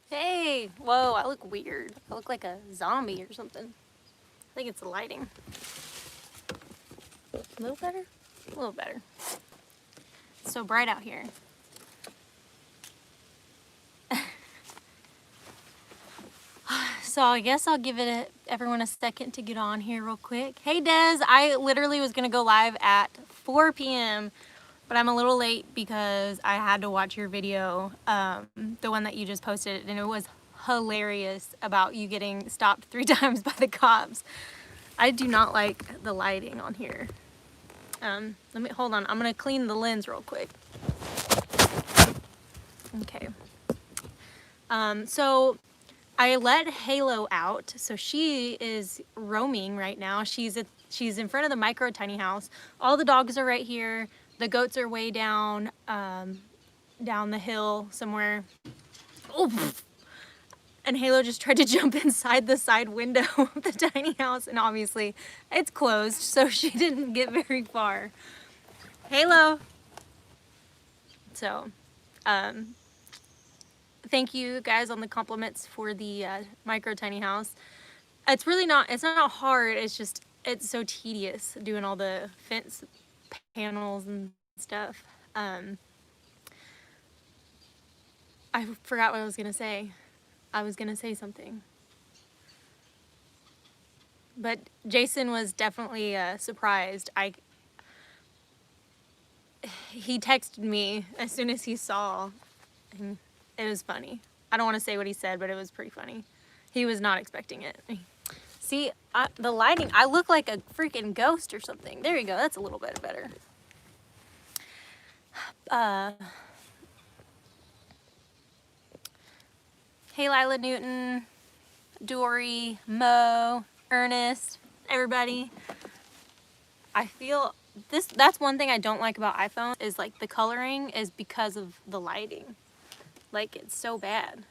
Hey, whoa, I look weird. I look like a zombie or something. I think it's the lighting. A little better? A little better. It's so bright out here. So I guess I'll give everyone a second to get on here real quick. Hey Des, I literally was gonna go live at 4 p.m. but I'm a little late because I had to watch your video, the one that you just posted, and it was hilarious about you getting stopped 3 times by the cops. I do not like the lighting on here. Hold on, I'm gonna clean the lens real quick. Okay. So I let Halo out, so she is roaming right now. She's in front of the micro tiny house. All the dogs are right here. The goats are way down, down the hill somewhere. Oh, and Halo just tried to jump inside the side window of the tiny house, and obviously it's closed, so she didn't get very far. Halo. So, thank you guys on the compliments for the micro tiny house. It's not hard, it's so tedious doing all the fence panels and stuff. I forgot what I was gonna say. I was gonna say something. But Jason was definitely surprised. He texted me as soon as he saw, and it was funny. I don't want to say what he said, but it was pretty funny. He was not expecting it. See, the lighting, I look like a freaking ghost or something. There you go, that's a little bit better. Hey Lila Newton, Dory, Mo, Ernest, everybody. I feel that's one thing I don't like about iPhone is like the coloring is because of the lighting. Like it's so bad.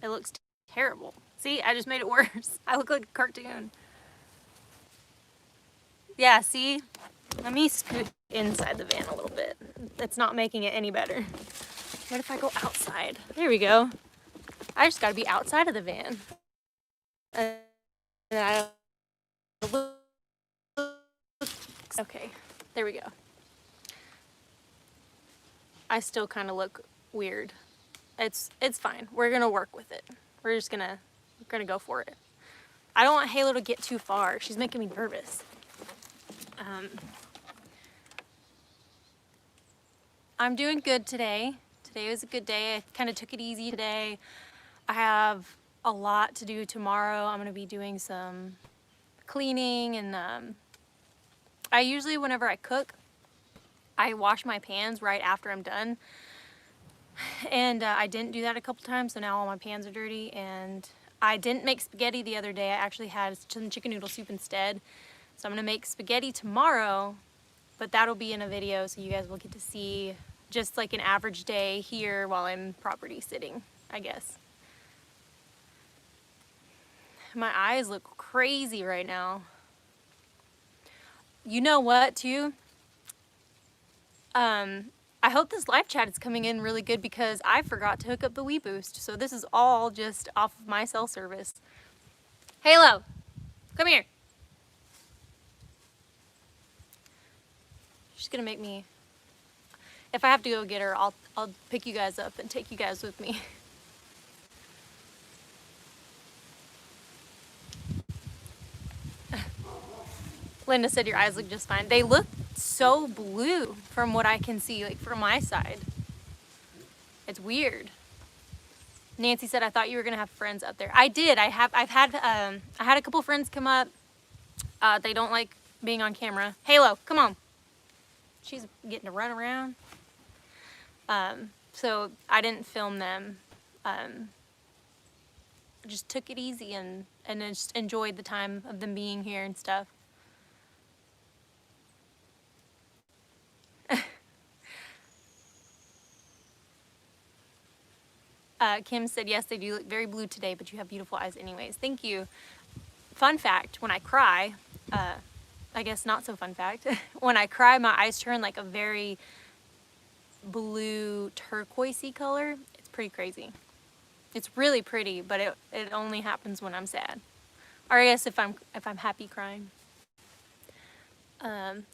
It looks terrible. See, I just made it worse. I look like a cartoon. Yeah, see? Let me scoot inside the van a little bit. That's not making it any better. What if I go outside? There we go. I just gotta be outside of the van. Okay, there we go. I still kind of look weird. It's fine. We're gonna work with it. We're gonna go for it. I don't want Halo to get too far. She's making me nervous. I'm doing good today. Today was a good day. I kind of took it easy today. I have a lot to do tomorrow. I'm gonna be doing some cleaning and I usually, whenever I cook, I wash my pans right after I'm done. And I didn't do that a couple times, so now all my pans are dirty. And I didn't make spaghetti the other day. I actually had some chicken noodle soup instead. So I'm gonna make spaghetti tomorrow, but that'll be in a video, so you guys will get to see just like an average day here while I'm property sitting, I guess. My eyes look crazy right now. You know what, too? I hope this live chat is coming in really good because I forgot to hook up the Wii Boost. So this is all just off of my cell service. Halo, come here. She's gonna make me, if I have to go get her, I'll pick you guys up and take you guys with me. Linda said your eyes look just fine. They look so blue from what I can see, like from my side. It's weird. Nancy said, I thought you were gonna have friends up there. I did. I had a couple friends come up. They don't like being on camera. Halo, come on. She's getting to run around. So I didn't film them. Just took it easy and just enjoyed the time of them being here and stuff. Kim said, yes, they do look very blue today, but you have beautiful eyes anyways. Thank you. Fun fact, when I cry, I guess not so fun fact, when I cry, my eyes turn like a very blue turquoisey color. It's pretty crazy. It's really pretty, but it only happens when I'm sad. Or I guess if I'm happy crying.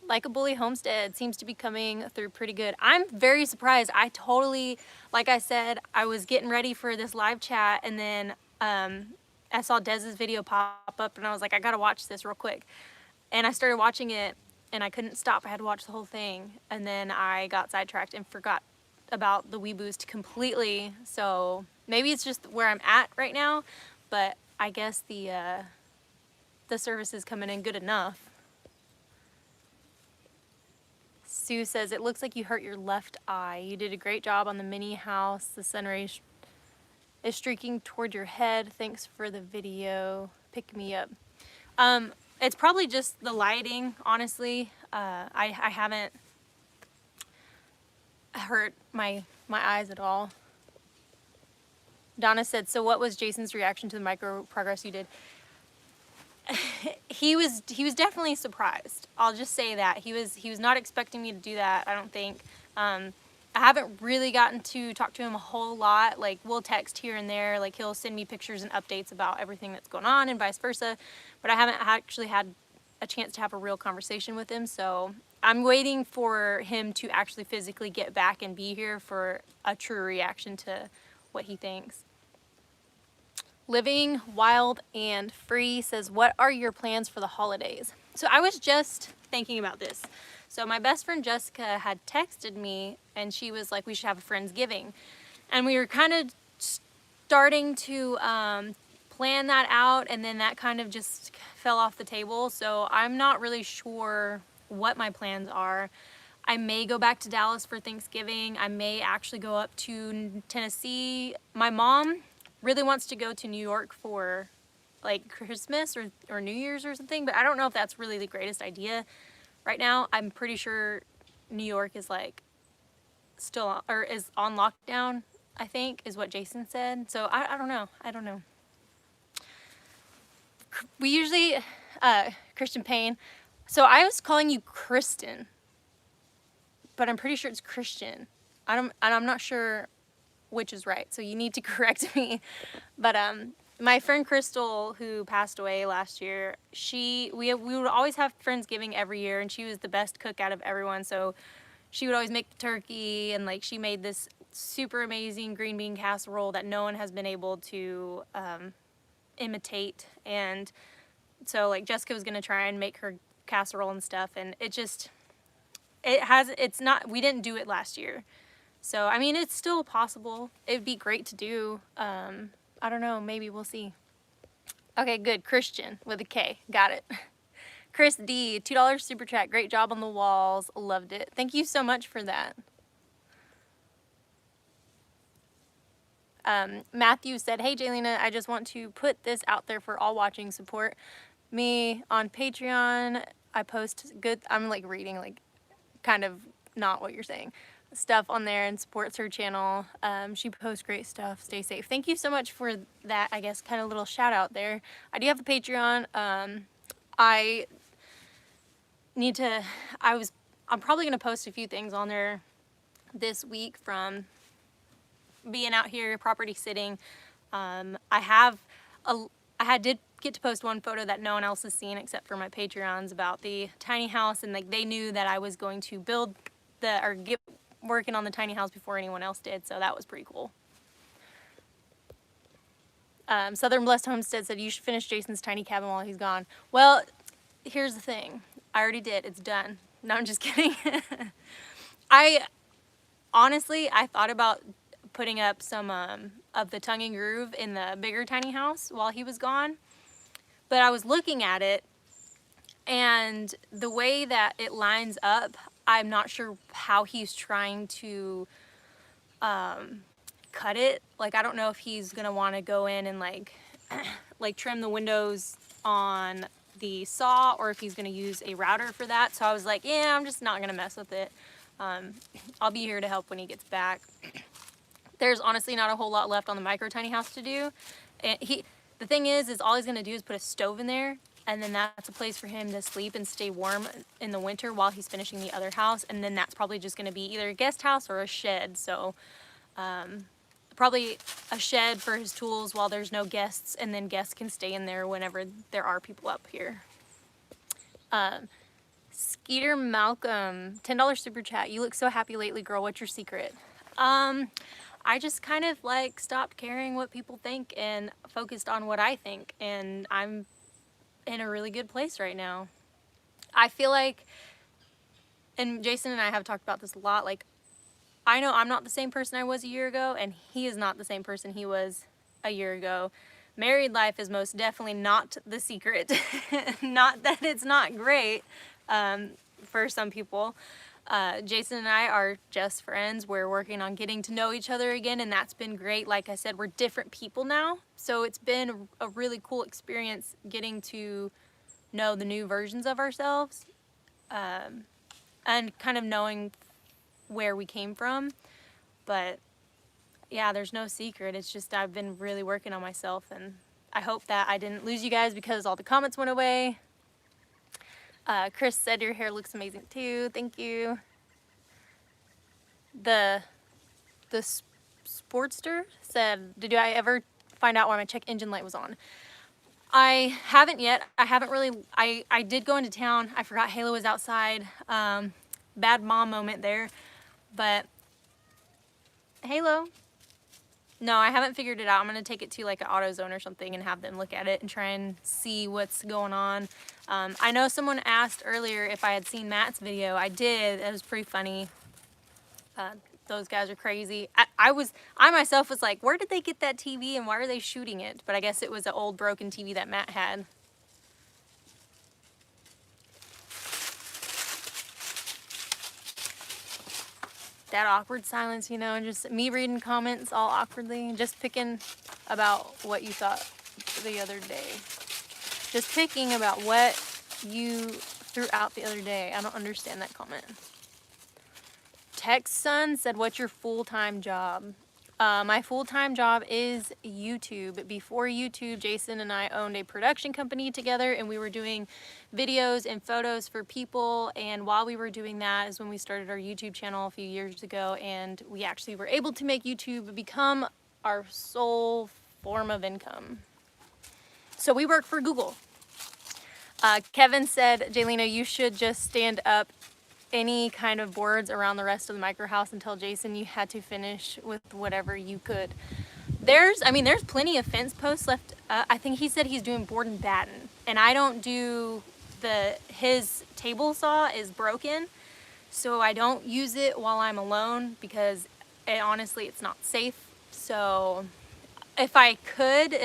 Like a Bully Homestead seems to be coming through pretty good. I'm very surprised. I totally, like I said, I was getting ready for this live chat, and then I saw Dez's video pop up, and I was like, I gotta watch this real quick. And I started watching it, and I couldn't stop. I had to watch the whole thing, and then I got sidetracked and forgot about the Wii Boost completely. So maybe it's just where I'm at right now, but I guess the service is coming in good enough. Sue says, it looks like you hurt your left eye. You did a great job on the mini house. The sun rays is streaking toward your head. Thanks for the video. Pick me up. It's probably just the lighting, honestly. I haven't hurt my eyes at all. Donna said, so what was Jason's reaction to the micro progress you did? He was definitely surprised. I'll just say that. He was not expecting me to do that, I don't think. I haven't really gotten to talk to him a whole lot. Like, we'll text here and there. Like, he'll send me pictures and updates about everything that's going on and vice versa. But I haven't actually had a chance to have a real conversation with him. So I'm waiting for him to actually physically get back and be here for a true reaction to what he thinks. Living Wild and Free says, what are your plans for the holidays? So I was just thinking about this. So my best friend Jessica had texted me, and she was like, we should have a Friendsgiving. And we were kind of starting to plan that out, and then that kind of just fell off the table. So I'm not really sure what my plans are. I may go back to Dallas for Thanksgiving. I may actually go up to Tennessee. My mom really wants to go to New York for like Christmas or New Year's or something, but I don't know if that's really the greatest idea right now. I'm pretty sure New York is like still, or is on lockdown, I think is what Jason said. So I don't know. We usually, Christian Payne. So I was calling you Kristen, but I'm pretty sure it's Christian. I'm not sure which is right, so you need to correct me. But my friend Crystal, who passed away last year, we would always have Friendsgiving every year, and she was the best cook out of everyone. So she would always make the turkey, and like she made this super amazing green bean casserole that no one has been able to imitate. And so like Jessica was gonna try and make her casserole and stuff, and we didn't do it last year. So, I mean, it's still possible. It'd be great to do. I don't know. Maybe we'll see. Okay, good. Christian with a K. Got it. Chris D, $2 super chat. Great job on the walls. Loved it. Thank you so much for that. Matthew said, hey, Jaylena, I just want to put this out there for all watching. Support me on Patreon. I post good, I'm like reading like kind of not what you're saying. Stuff on there and supports her channel. She posts great stuff. Stay safe. Thank you so much for that, I guess, kind of little shout out there. I do have a Patreon. I'm probably going to post a few things on there this week from being out here property sitting. I did get to post one photo that no one else has seen except for my Patreons about the tiny house, and like they knew that I was going to build get working on the tiny house before anyone else did, so that was pretty cool. Southern Blessed Homestead said, you should finish Jason's tiny cabin while he's gone. Well, here's the thing. I already did. It's done. No, I'm just kidding. Honestly, I thought about putting up some of the tongue and groove in the bigger tiny house while he was gone, but I was looking at it, and the way that it lines up, I'm not sure how he's trying to cut it. Like, I don't know if he's gonna want to go in and like trim the windows on the saw, or if he's gonna use a router for that. So I was like, yeah, I'm just not gonna mess with it. I'll be here to help when he gets back. There's honestly not a whole lot left on the micro tiny house to do. And the thing is all he's gonna do is put a stove in there, and then that's a place for him to sleep and stay warm in the winter while he's finishing the other house. And then that's probably just gonna be either a guest house or a shed. So probably a shed for his tools while there's no guests, and then guests can stay in there whenever there are people up here. Skeeter Malcolm, $10 super chat. You look so happy lately, girl. What's your secret? I just kind of like stopped caring what people think and focused on what I think, and I'm in a really good place right now. I feel like, and Jason and I have talked about this a lot, like, I know I'm not the same person I was a year ago, and he is not the same person he was a year ago. Married life is most definitely not the secret. Not that it's not great for some people. Jason and I are just friends. We're working on getting to know each other again, and that's been great. Like I said, we're different people now, so it's been a really cool experience getting to know the new versions of ourselves, and kind of knowing where we came from. But yeah, there's no secret. It's just I've been really working on myself, and I hope that I didn't lose you guys because all the comments went away. Chris said your hair looks amazing too. Thank you. The Sportster said, did I ever find out why my check engine light was on? I haven't yet. I haven't really. I did go into town. I forgot Halo was outside. Bad mom moment there. But Halo. No, I haven't figured it out. I'm going to take it to like an AutoZone or something and have them look at it and try and see what's going on. I know someone asked earlier if I had seen Matt's video. I did. It was pretty funny. Those guys are crazy. I myself was like, where did they get that TV and why are they shooting it? But I guess it was an old broken TV that Matt had. That awkward silence, you know, and just me reading comments all awkwardly, just picking about what you thought the other day. Just picking about what you threw out the other day. I don't understand that comment. Tex Son said, what's your full-time job? My full-time job is YouTube. Before YouTube, Jason and I owned a production company together, and we were doing videos and photos for people. And while we were doing that is when we started our YouTube channel a few years ago, and we actually were able to make YouTube become our sole form of income. So we work for Google. Kevin said, Jaylena, you should just stand up any kind of boards around the rest of the micro house and tell Jason you had to finish with whatever you could. There's plenty of fence posts left. I think he said he's doing board and batten, and I don't do his table saw is broken, so I don't use it while I'm alone because honestly it's not safe. So if I could,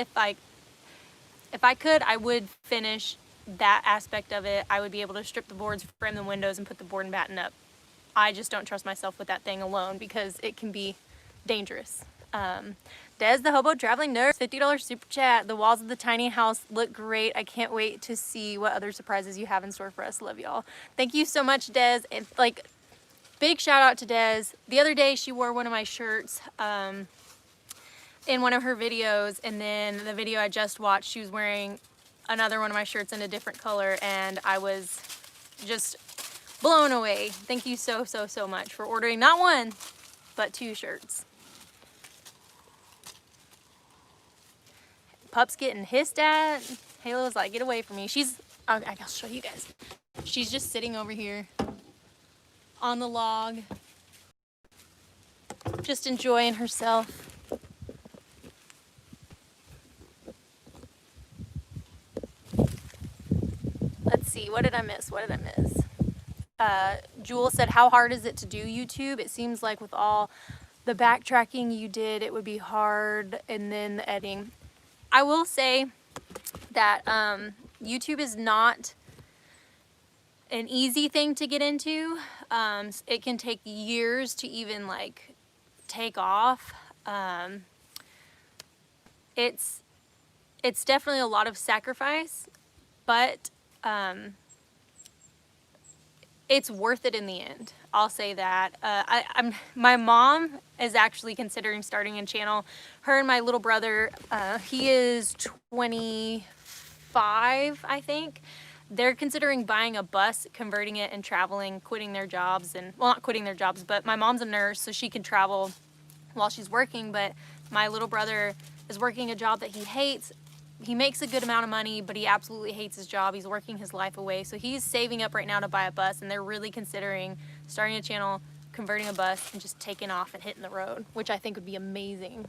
I would finish that aspect of it. I would be able to strip the boards, frame the windows, and put the board and batten up. I just don't trust myself with that thing alone because it can be dangerous. Des the Hobo Traveling Nurse, $50 super chat. The walls of the tiny house look great. I can't wait to see what other surprises you have in store for us. Love y'all. Thank you so much, Des. And like, big shout out to Des. The other day she wore one of my shirts in one of her videos, and then the video I just watched, she was wearing another one of my shirts in a different color, and I was just blown away. Thank you so much for ordering not one, but 2 shirts. Pup's getting hissed at. Halo's like, get away from me. I'll show you guys. She's just sitting over here on the log, just enjoying herself. Let's see, what did I miss? Jewel said, how hard is it to do YouTube? It seems like with all the backtracking you did, it would be hard, and then the editing. I will say that YouTube is not an easy thing to get into. It can take years to even like take off. It's definitely a lot of sacrifice, but it's worth it in the end. I'll say that. My mom is actually considering starting a channel. Her and my little brother, he is 25, I think. They're considering buying a bus, converting it, and traveling, quitting their jobs. And well, not quitting their jobs, but my mom's a nurse, so she can travel while she's working, but my little brother is working a job that he hates. He makes a good amount of money, but he absolutely hates his job. He's working his life away. So he's saving up right now to buy a bus, and they're really considering starting a channel, converting a bus, and just taking off and hitting the road, which I think would be amazing.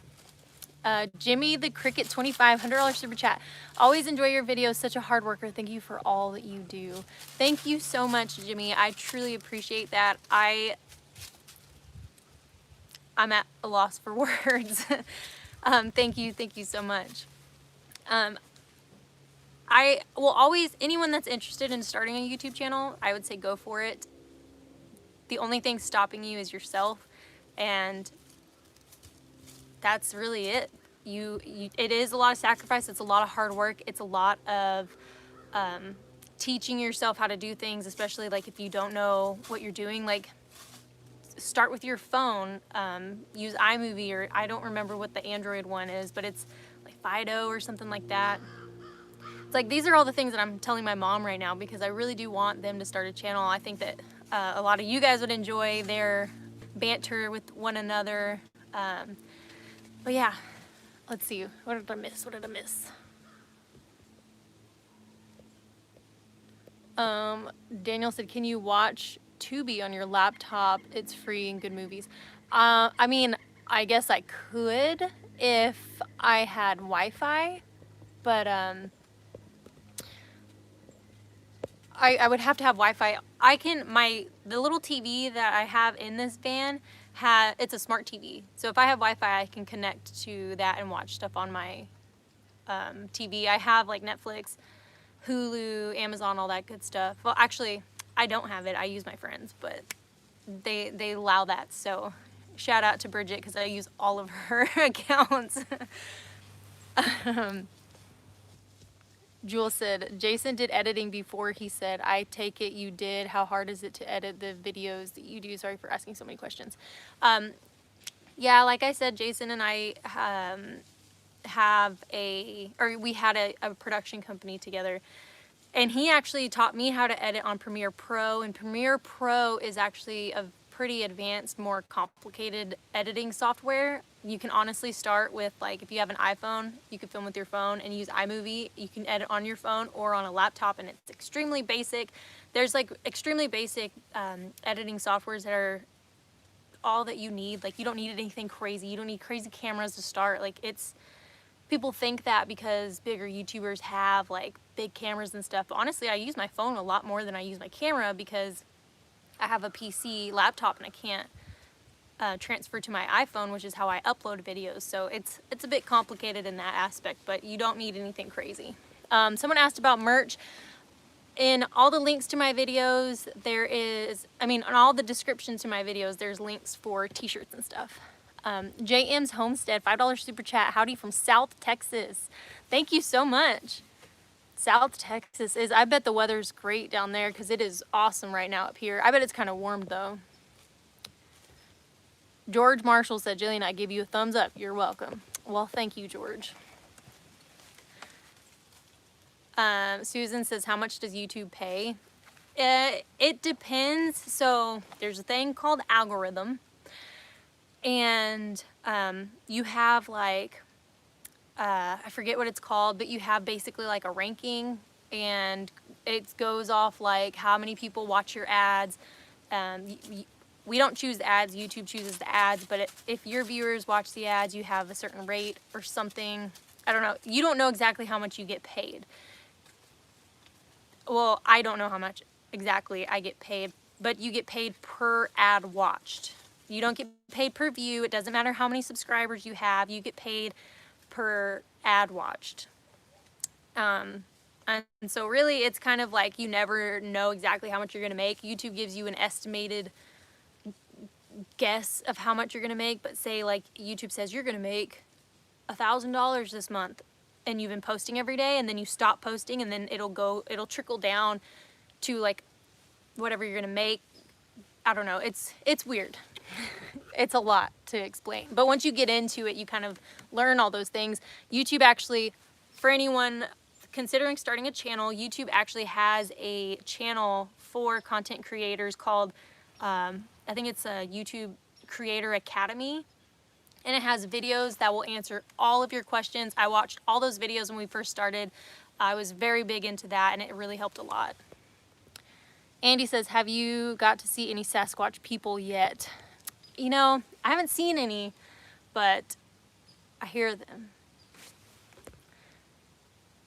Jimmy the Cricket $25 super chat. Always enjoy your videos. Such a hard worker. Thank you for all that you do. Thank you so much, Jimmy. I truly appreciate that. I'm at a loss for words. Thank you so much. I will always, anyone that's interested in starting a YouTube channel, I would say go for it. The only thing stopping you is yourself, and that's really it. It is a lot of sacrifice. It's a lot of hard work. It's a lot of teaching yourself how to do things, especially like if you don't know what you're doing. Like, start with your phone. Use iMovie, or I don't remember what the Android one is, but it's like Fido or something like that. It's like, these are all the things that I'm telling my mom right now because I really do want them to start a channel. I think that a lot of you guys would enjoy their banter with one another. But yeah, let's see. What did I miss? Daniel said, can you watch Tubi on your laptop? It's free and good movies. I mean, I guess I could if I had Wi-Fi, but I would have to have Wi-Fi. The little TV that I have in this van, it's a smart TV. So if I have Wi-Fi, I can connect to that and watch stuff on my TV. I have like Netflix, Hulu, Amazon, all that good stuff. Well, actually, I don't have it. I use my friends, but they allow that. So shout out to Bridget because I use all of her accounts. Jewel said, Jason did editing before he said, I take it you did. How hard is it to edit the videos that you do? Sorry for asking so many questions. Yeah, like I said, Jason and I we had a production company together, and he actually taught me how to edit on Premiere Pro, and Premiere Pro is actually a pretty advanced, more complicated editing software. You can honestly start with, like, if you have an iPhone, you can film with your phone and use iMovie. You can edit on your phone or on a laptop, and it's extremely basic. There's like extremely basic editing softwares that are all that you need. Like, you don't need anything crazy. You don't need crazy cameras to start. Like, people think that because bigger YouTubers have like big cameras and stuff. But honestly, I use my phone a lot more than I use my camera because I have a PC laptop and I can't transfer to my iPhone, which is how I upload videos. So it's a bit complicated in that aspect, but you don't need anything crazy. Someone asked about merch. In all the links to my videos, on all the descriptions to my videos, there's links for t-shirts and stuff. JM's Homestead, $5 super chat. Howdy from South Texas. Thank you so much. South Texas I bet the weather's great down there because it is awesome right now up here. I bet it's kind of warm though. George Marshall said, Jaylena, I give you a thumbs up. You're welcome. Well, thank you, George. Susan says, how much does YouTube pay? It depends. So there's a thing called algorithm, and you have like, I forget what it's called, but you have basically like a ranking, and it goes off like how many people watch your ads. We don't choose the ads, YouTube chooses the ads, but if your viewers watch the ads, you have a certain rate or something. I don't know. You don't know exactly how much you get paid. Well, I don't know how much exactly I get paid, but you get paid per ad watched. You don't get paid per view. It doesn't matter how many subscribers you have. You get paid per ad watched. And so really it's kind of like you never know exactly how much you're going to make. YouTube gives you an estimated guess of how much you're going to make, but say like YouTube says you're going to make $1,000 this month, and you've been posting every day, and then you stop posting, and then it'll trickle down to like whatever you're going to make. I don't know. It's weird. It's a lot to explain, but once you get into it, you kind of learn all those things. YouTube actually, for anyone considering starting a channel, YouTube actually has a channel for content creators called, I think it's a YouTube Creator Academy. And it has videos that will answer all of your questions. I watched all those videos when we first started. I was very big into that, and it really helped a lot. Andy says, have you got to see any Sasquatch people yet? You know, I haven't seen any, but I hear them.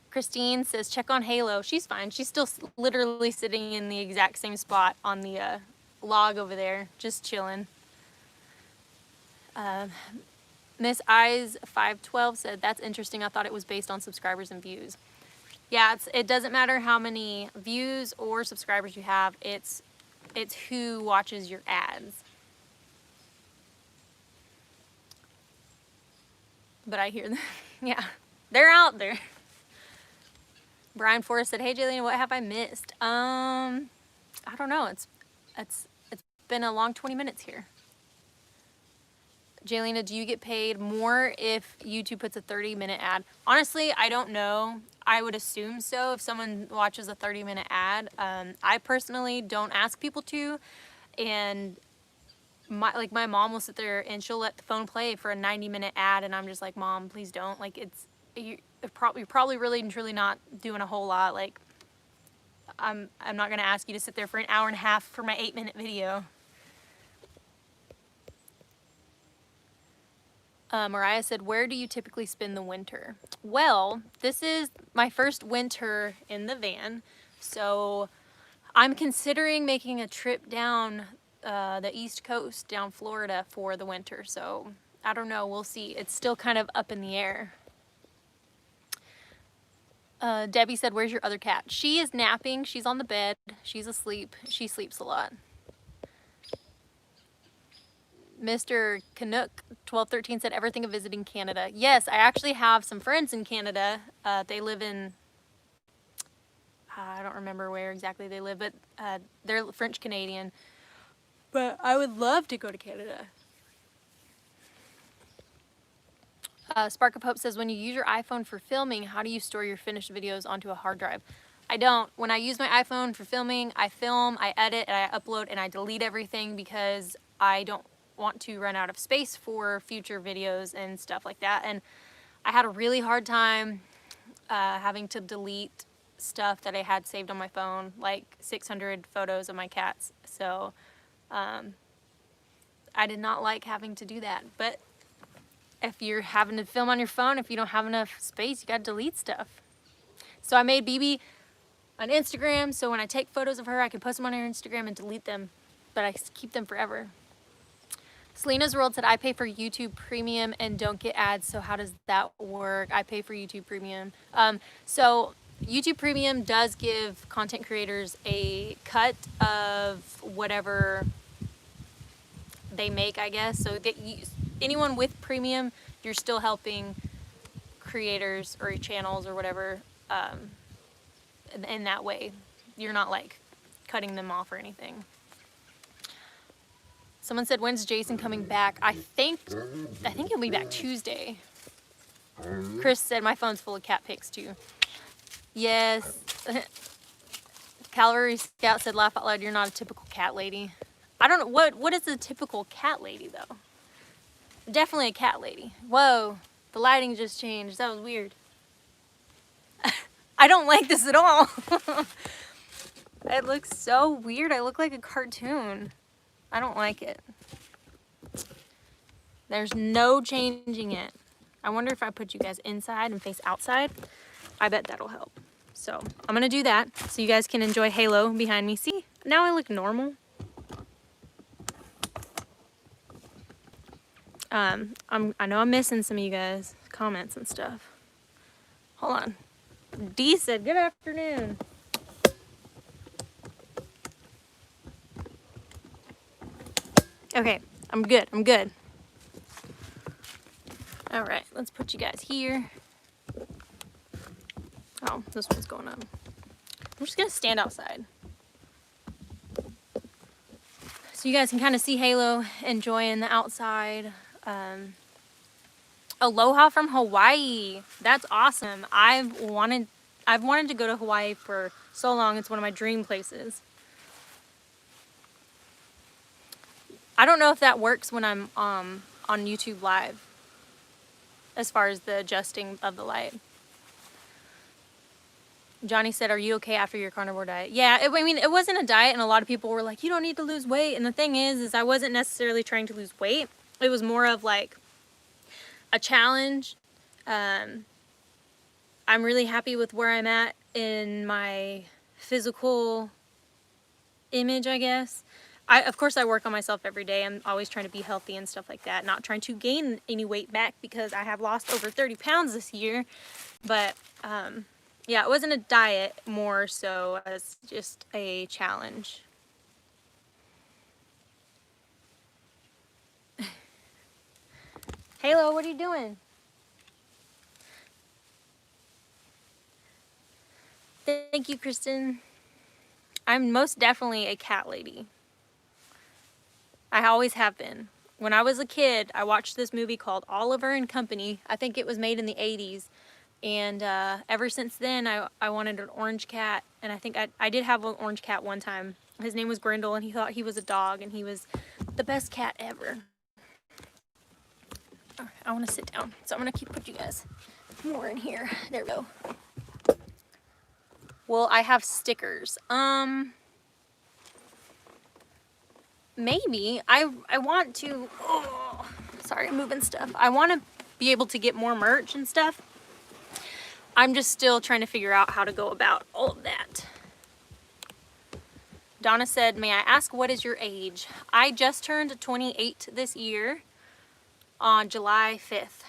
Christine says, check on Halo. She's fine. She's still literally sitting in the exact same spot on the log over there, just chilling. Miss Eyes 512 said, that's interesting. I thought it was based on subscribers and views. Yeah, it doesn't matter how many views or subscribers you have. It's who watches your ads. But I hear them. Yeah, they're out there. Brian Forrest said, hey Jaylena, what have I missed? I don't know. It's been a long 20 minutes here. Jaylena, do you get paid more if YouTube puts a 30-minute ad? Honestly, I don't know. I would assume so if someone watches a 30-minute ad. I personally don't ask people to, and my mom will sit there and she'll let the phone play for a 90-minute ad, and I'm just like, Mom, please don't. Like, you're probably really and truly not doing a whole lot. Like, I'm not gonna ask you to sit there for an hour and a half for my 8-minute video. Mariah said, where do you typically spend the winter? Well, this is my first winter in the van, so I'm considering making a trip down the East Coast, down Florida for the winter. So I don't know, we'll see. It's still kind of up in the air. Debbie said, where's your other cat? She is napping. She's on the bed. She's asleep. She sleeps a lot. Mr. Canuck 1213 said, everything of visiting Canada. Yes, I actually have some friends in Canada. They live in, I don't remember where exactly they live, but they're French Canadian. But I would love to go to Canada. Spark of Hope says, when you use your iPhone for filming, how do you store your finished videos onto a hard drive? I don't. When I use my iPhone for filming, I film, I edit, and I upload, and I delete everything because I don't want to run out of space for future videos and stuff like that. And I had a really hard time having to delete stuff that I had saved on my phone, like 600 photos of my cats. So I did not like having to do that. But if you're having to film on your phone, if you don't have enough space, you gotta delete stuff. So I made BB on Instagram, so when I take photos of her, I can post them on her Instagram and delete them, but I keep them forever. Selena's World said, I pay for YouTube Premium and don't get ads, so how does that work? I pay for YouTube Premium. So YouTube Premium does give content creators a cut of whatever they make, I guess. So that anyone with Premium, you're still helping creators or channels or whatever in that way. You're not like cutting them off or anything. Someone said, when's Jason coming back? I think he'll be back Tuesday. Chris said, my phone's full of cat pics too. Yes. Calvary Scout said, laugh out loud, you're not a typical cat lady. I don't know, what is a typical cat lady though? Definitely a cat lady. Whoa, the lighting just changed. That was weird. I don't like this at all. It looks so weird. I look like a cartoon. I don't like it. There's no changing it. I wonder if I put you guys inside and face outside. I bet that'll help. So I'm gonna do that so you guys can enjoy Halo behind me. See, now I look normal. I know I'm missing some of you guys' comments and stuff. Hold on. D said, good afternoon. Okay, I'm good. All right, let's put you guys here. Oh, this one's going up. I'm just gonna stand outside so you guys can kind of see Halo enjoying the outside. Aloha from Hawaii. That's awesome. I've wanted to go to Hawaii for so long. It's one of my dream places. I don't know if that works when I'm on on YouTube Live as far as the adjusting of the light. Johnny said, are you okay after your carnivore diet? Yeah, I mean, it wasn't a diet, and a lot of people were like, you don't need to lose weight. And the thing is I wasn't necessarily trying to lose weight. It was more of like a challenge. I'm really happy with where I'm at in my physical image, I guess. Of course, I work on myself every day. I'm always trying to be healthy and stuff like that. Not trying to gain any weight back because I have lost over 30 pounds this year. But, yeah, it wasn't a diet, more so as just a challenge. Halo, what are you doing? Thank you, Kristen. I'm most definitely a cat lady. I always have been. When I was a kid, I watched this movie called Oliver and Company. I think it was made in the 80s. And ever since then, I wanted an orange cat. And I think I did have an orange cat one time. His name was Grindle, and he thought he was a dog, and he was the best cat ever. All right, I want to sit down, so I'm going to put you guys more in here. There we go. Well, I have stickers. Maybe. I want to... Oh, sorry, I'm moving stuff. I want to be able to get more merch and stuff. I'm just still trying to figure out how to go about all of that. Donna said, may I ask, what is your age? I just turned 28 this year on July 5th.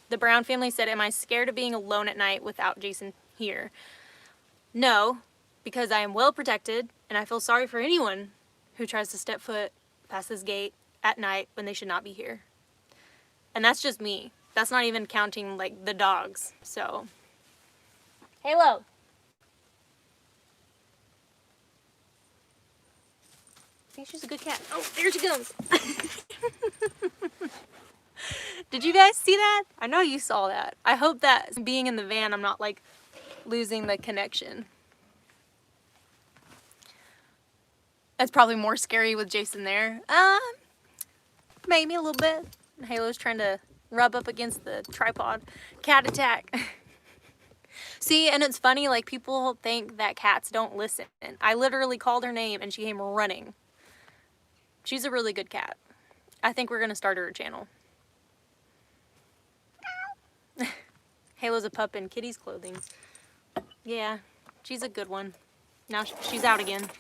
The Brown family said, am I scared of being alone at night without Jason here? No, because I am well protected, and I feel sorry for anyone who tries to step foot past this gate at night when they should not be here. And that's just me. That's not even counting, like, the dogs, so. Halo. I think she's a good cat. Oh, there she goes. Did you guys see that? I know you saw that. I hope that being in the van, I'm not, like, losing the connection. That's probably more scary with Jason there. Maybe a little bit. Halo's trying to rub up against the tripod. Cat attack. See, and it's funny, like, people think that cats don't listen. I literally called her name and she came running. She's a really good cat. I think we're gonna start her a channel. Halo's a pup in Kitty's clothing. Yeah, she's a good one. Now she's out again.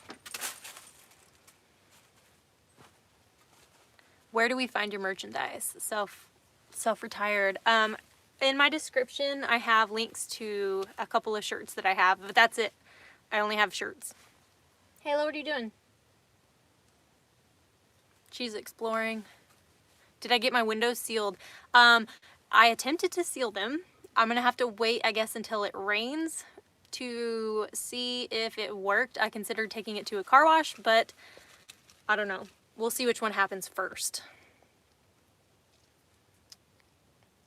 Where do we find your merchandise? Self-retired. In my description, I have links to a couple of shirts that I have, but that's it. I only have shirts. Halo, what are you doing? She's exploring. Did I get my windows sealed? I attempted to seal them. I'm gonna have to wait, I guess, until it rains to see if it worked. I considered taking it to a car wash, but I don't know. We'll see which one happens first.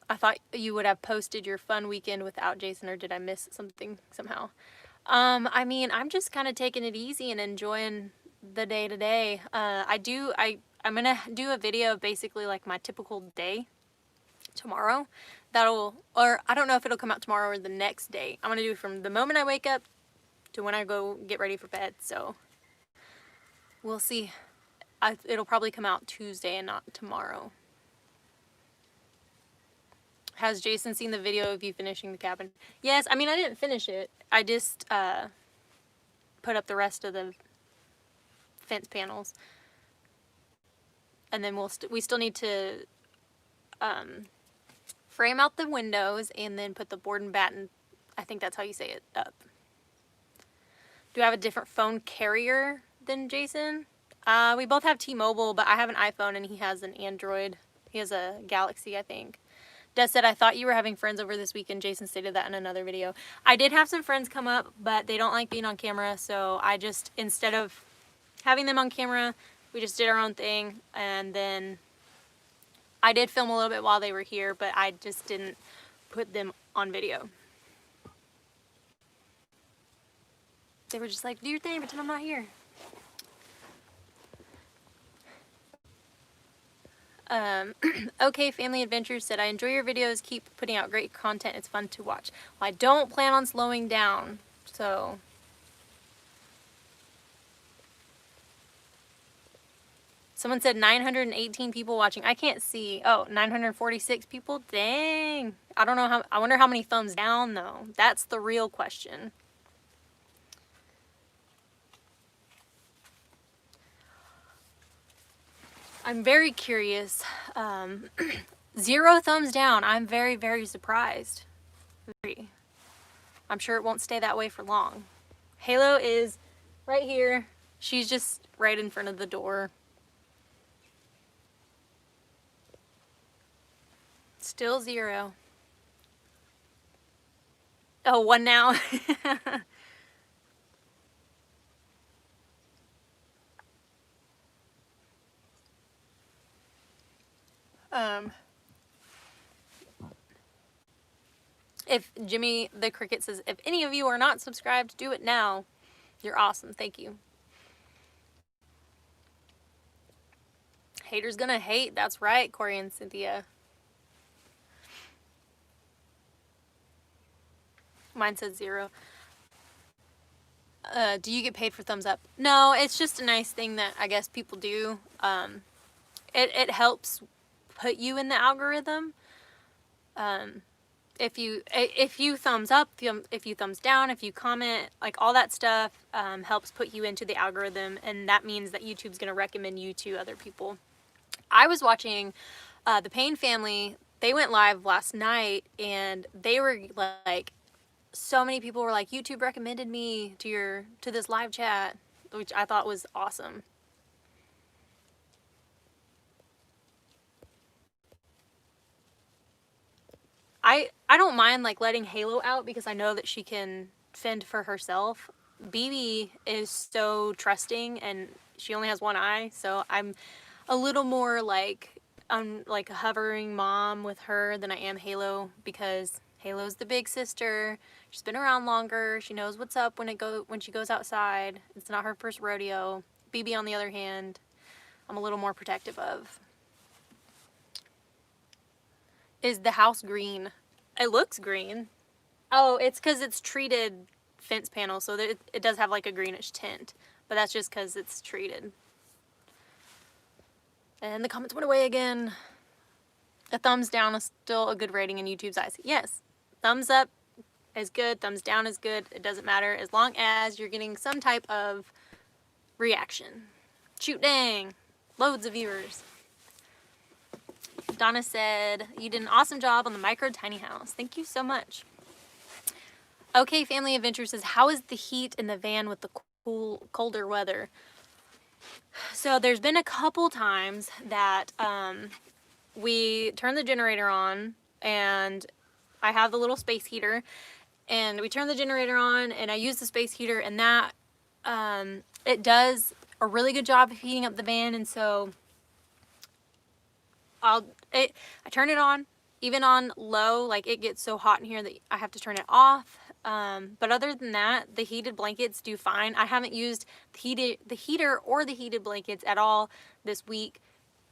I thought you would have posted your fun weekend without Jason, or did I miss something somehow? I mean, I'm just kind of taking it easy and enjoying the day-to-day. I'm gonna do a video of basically like my typical day tomorrow. Or I don't know if it'll come out tomorrow or the next day. I'm gonna do it from the moment I wake up to when I go get ready for bed, so we'll see. It'll probably come out Tuesday and not tomorrow. Has Jason seen the video of you finishing the cabin? Yes, I mean, I didn't finish it. I just put up the rest of the fence panels. And then we still need to frame out the windows and then put the board and batten, I think that's how you say it, up. Do I have a different phone carrier than Jason? We both have T-Mobile, but I have an iPhone and he has an Android. He has a Galaxy, I think. Des said, I thought you were having friends over this weekend. Jason stated that in another video. I did have some friends come up, but they don't like being on camera, so I just, instead of having them on camera, we just did our own thing, and then I did film a little bit while they were here, but I just didn't put them on video. They were just like, do your thing, pretend I'm not here. Okay, Family Adventures said, I enjoy your videos. Keep putting out great content. It's fun to watch. Well, I don't plan on slowing down, so. Someone said 918 people watching. I can't see. Oh, 946 people? Dang. I don't know how. I wonder how many thumbs down, though. That's the real question. I'm very curious. 0 thumbs down. I'm very, very surprised. I'm sure it won't stay that way for long. Halo is right here. She's just right in front of the door. Still 0. Oh, 1 now. If Jimmy the Cricket says, if any of you are not subscribed, do it now. You're awesome. Thank you. Haters gonna hate. That's right, Corey and Cynthia. Mine says 0. Do you get paid for thumbs up? No, it's just a nice thing that I guess people do. It helps put you in the algorithm. If you thumbs up, if you thumbs down, if you comment, like all that stuff helps put you into the algorithm, and that means that YouTube's gonna recommend you to other people. I was watching the Payne family. They went live last night, and they were like, so many people were like, YouTube recommended me to this live chat, which I thought was awesome. I don't mind like letting Halo out because I know that she can fend for herself. BB is so trusting, and she only has one eye, so I'm a little more like I'm like a hovering mom with her than I am Halo, because Halo's the big sister. She's been around longer. She knows what's up when she goes outside. It's not her first rodeo. BB, on the other hand, I'm a little more protective of. Is the house green? It looks green. Oh, it's because it's treated fence panel, so that it does have like a greenish tint, but that's just because it's treated. And the comments went away again. A thumbs down is still a good rating in YouTube's eyes. Yes, thumbs up is good, thumbs down is good. It doesn't matter as long as you're getting some type of reaction. Shoot dang, loads of viewers. Donna said, you did an awesome job on the micro tiny house. Thank you so much. Okay, Family Adventure says, how is the heat in the van with the colder weather? So there's been a couple times that we turn the generator on, and I have the little space heater, and we turn the generator on, and I use the space heater, and that it does a really good job of heating up the van. And so I turn it on, even on low, like it gets so hot in here that I have to turn it off. But other than that, the heated blankets do fine. I haven't used the heater or the heated blankets at all this week.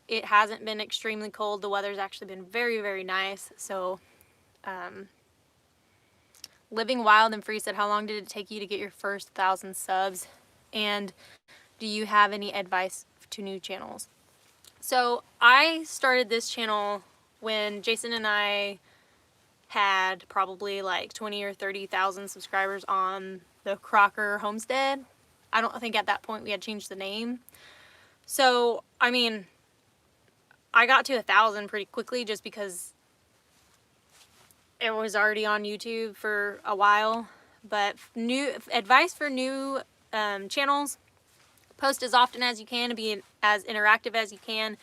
It hasn't been extremely cold. The weather's actually been very, very nice. So, Living Wild and Free said, how long did it take you to get your first 1,000 subs? And do you have any advice to new channels? So I started this channel when Jason and I had probably like 20 or 30,000 subscribers on the Crocker homestead. I don't think at that point we had changed the name. So, I mean, I got to 1,000 pretty quickly just because it was already on YouTube for a while. But new advice for new channels: post as often as you can and be as interactive as you can.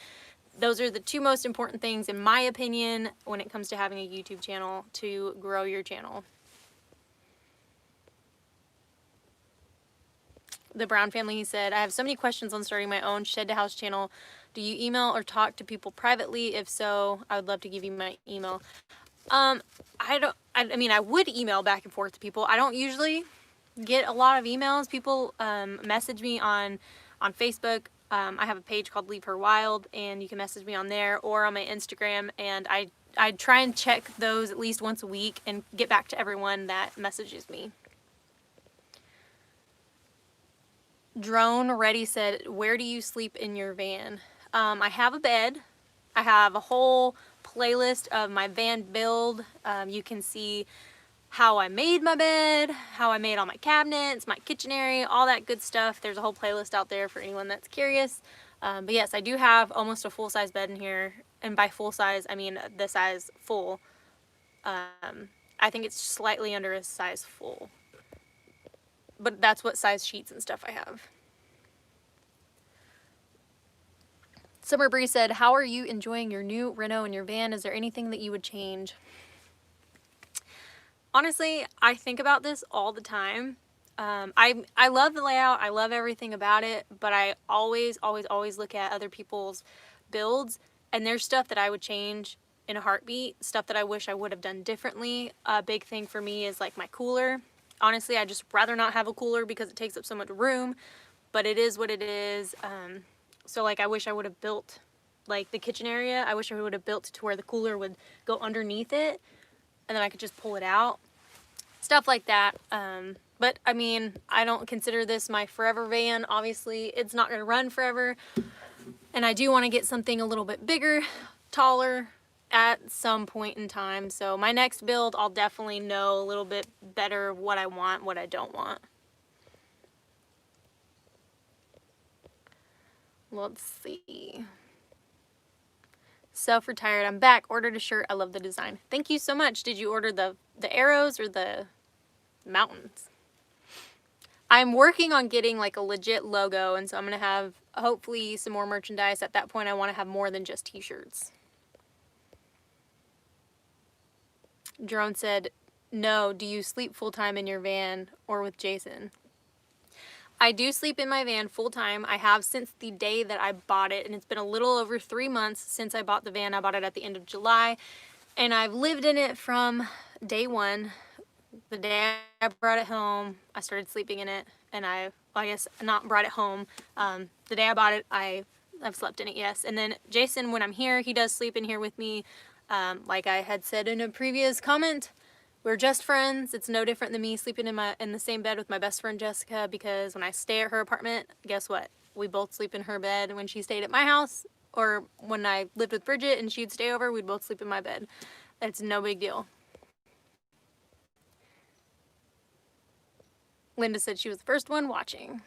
Those are the two most important things, in my opinion, when it comes to having a YouTube channel to grow your channel. The Brown family said, I have so many questions on starting my own Shed to House channel. Do you email or talk to people privately? If so, I would love to give you my email. I mean, I would email back and forth to people. I don't usually get a lot of emails. People message me on Facebook I have a page called Leave Her Wild, and you can message me on there or on my Instagram, and I try and check those at least once a week and get back to everyone that messages me. Drone Ready said, where do you sleep in your van? I have a bed. I have a whole playlist of my van build. You can see how I made my bed, how I made all my cabinets, my kitchen area, all that good stuff. There's a whole playlist out there for anyone that's curious. But yes, I do have almost a full-size bed in here. And by full size, I mean the size full. I think it's slightly under a size full. But that's what size sheets and stuff I have. Summer Bree said, how are you enjoying your new reno in your van? Is there anything that you would change? Honestly, I think about this all the time. I love the layout. I love everything about it, but I always look at other people's builds, and there's stuff that I would change in a heartbeat, stuff that I wish I would have done differently. A big thing for me is like my cooler. Honestly, I just rather not have a cooler because it takes up so much room, but it is what it is. So like I wish I would have built like the kitchen area. I wish I would have built to where the cooler would go underneath it and then I could just pull it out. Stuff like that. But I mean, I don't consider this my forever van. Obviously, it's not going to run forever. And I do want to get something a little bit bigger, taller at some point in time. So my next build, I'll definitely know a little bit better what I want, what I don't want. Let's see. Self-retired, I'm back. Ordered a shirt. I love the design. Thank you so much. Did you order the arrows or the mountains? I'm working on getting like a legit logo, and so I'm going to have hopefully some more merchandise. At that point, I want to have more than just t-shirts. Jerome said, no, do you sleep full-time in your van or with Jason? I do sleep in my van full-time. I have since the day that I bought it, and it's been a little over 3 months since I bought the van. I bought it at the end of July, and I've lived in it from day one. The day I brought it home, I started sleeping in it, and I guess not brought it home. The day I bought it, I've slept in it, yes. And then Jason, when I'm here, he does sleep in here with me. Like I had said in a previous comment, we're just friends. It's no different than me sleeping in the same bed with my best friend Jessica, because when I stay at her apartment, guess what? We both sleep in her bed. When she stayed at my house, or when I lived with Bridget and she'd stay over, we'd both sleep in my bed. It's no big deal. Linda said she was the first one watching.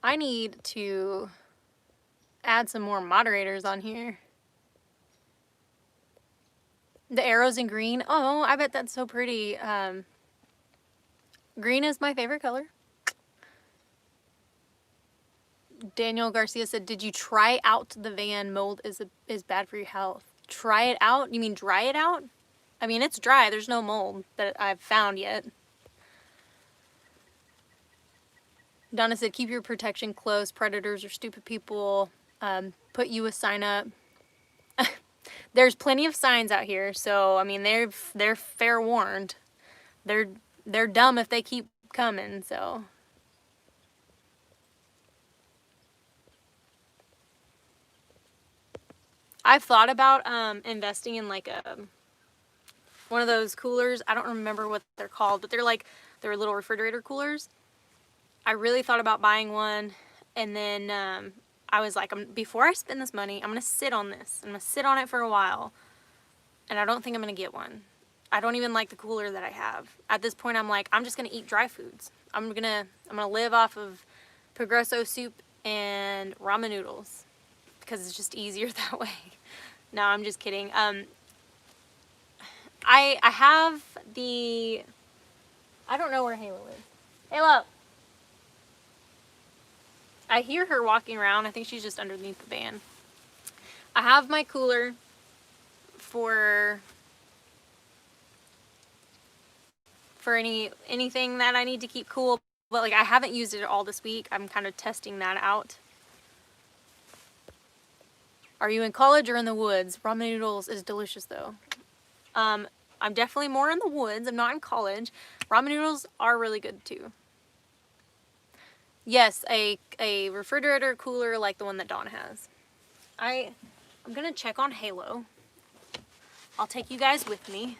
I need to add some more moderators on here. The arrows in green. Oh, I bet that's so pretty. Green is my favorite color. Daniel Garcia said, did you try out the van? Mold is bad for your health. Try it out? You mean dry it out? I mean, it's dry. There's no mold that I've found yet. Donna said, keep your protection close. Predators are stupid people. Put you a sign up. There's plenty of signs out here, so I mean they're fair warned. They're dumb if they keep coming, so. I've thought about investing in like one of those coolers. I don't remember what they're called, but they're little refrigerator coolers. I really thought about buying one, and then I was like, before I spend this money, I'm going to sit on this. I'm going to sit on it for a while, and I don't think I'm going to get one. I don't even like the cooler that I have. At this point, I'm like, I'm just going to eat dry foods. I'm going to live off of Progresso soup and ramen noodles because it's just easier that way. No, I'm just kidding. I have the, I don't know where Halo is. Halo! I hear her walking around. I think she's just underneath the van. I have my cooler for anything that I need to keep cool, but like I haven't used it all this week. I'm kind of testing that out. Are you in college or in the woods? Ramen noodles is delicious though. I'm definitely more in the woods. I'm not in college. Ramen noodles are really good too. Yes, a refrigerator cooler like the one that Dawn has. I'm gonna check on Halo. I'll take you guys with me.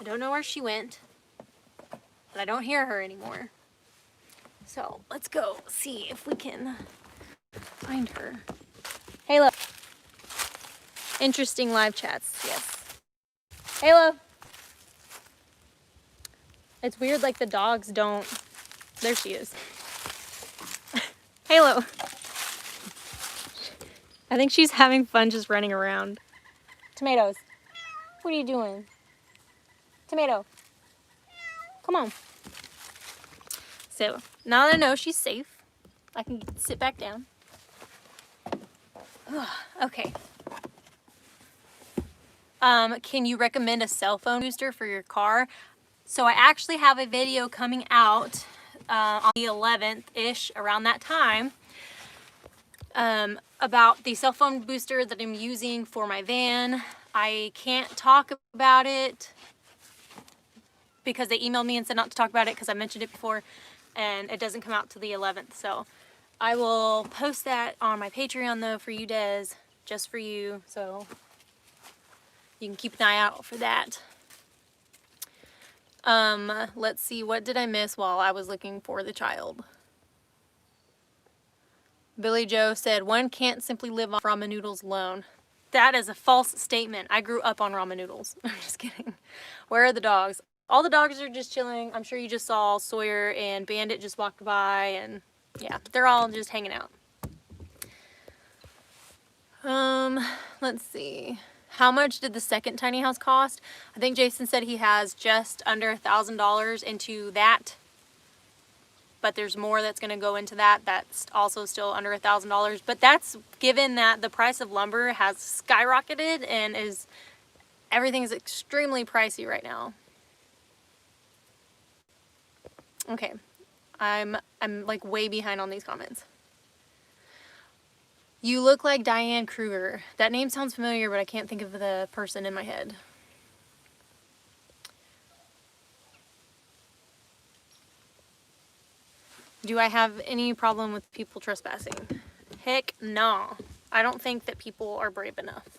I don't know where she went, but I don't hear her anymore. So let's go see if we can find her. Halo. Interesting live chats, yes. Halo. It's weird, like the dogs don't. There she is. Halo. I think she's having fun just running around. Tomatoes. What are you doing? Tomato. Come on. So now that I know she's safe, I can sit back down. Okay. Can you recommend a cell phone booster for your car? So I actually have a video coming out on the 11th-ish, around that time, about the cell phone booster that I'm using for my van. I can't talk about it because they emailed me and said not to talk about it because I mentioned it before, and it doesn't come out till the 11th. So I will post that on my Patreon though for you, Des, just for you. So you can keep an eye out for that. Let's see, what did I miss while I was looking for the child? Billy Joe said, one can't simply live on ramen noodles alone. That is a false statement. I grew up on ramen noodles. I'm just kidding. Where are the dogs? All the dogs are just chilling. I'm sure you just saw Sawyer and Bandit just walked by, and yeah, they're all just hanging out. Let's see. How much did the second tiny house cost? I think Jason said he has just under $1,000 into that, but there's more that's going to go into that. That's also still under $1,000, but that's given that the price of lumber has skyrocketed and everything is extremely pricey right now. Okay, I'm like way behind on these comments. You look like Diane Kruger. That name sounds familiar, but I can't think of the person in my head. Do I have any problem with people trespassing? Heck no. I don't think that people are brave enough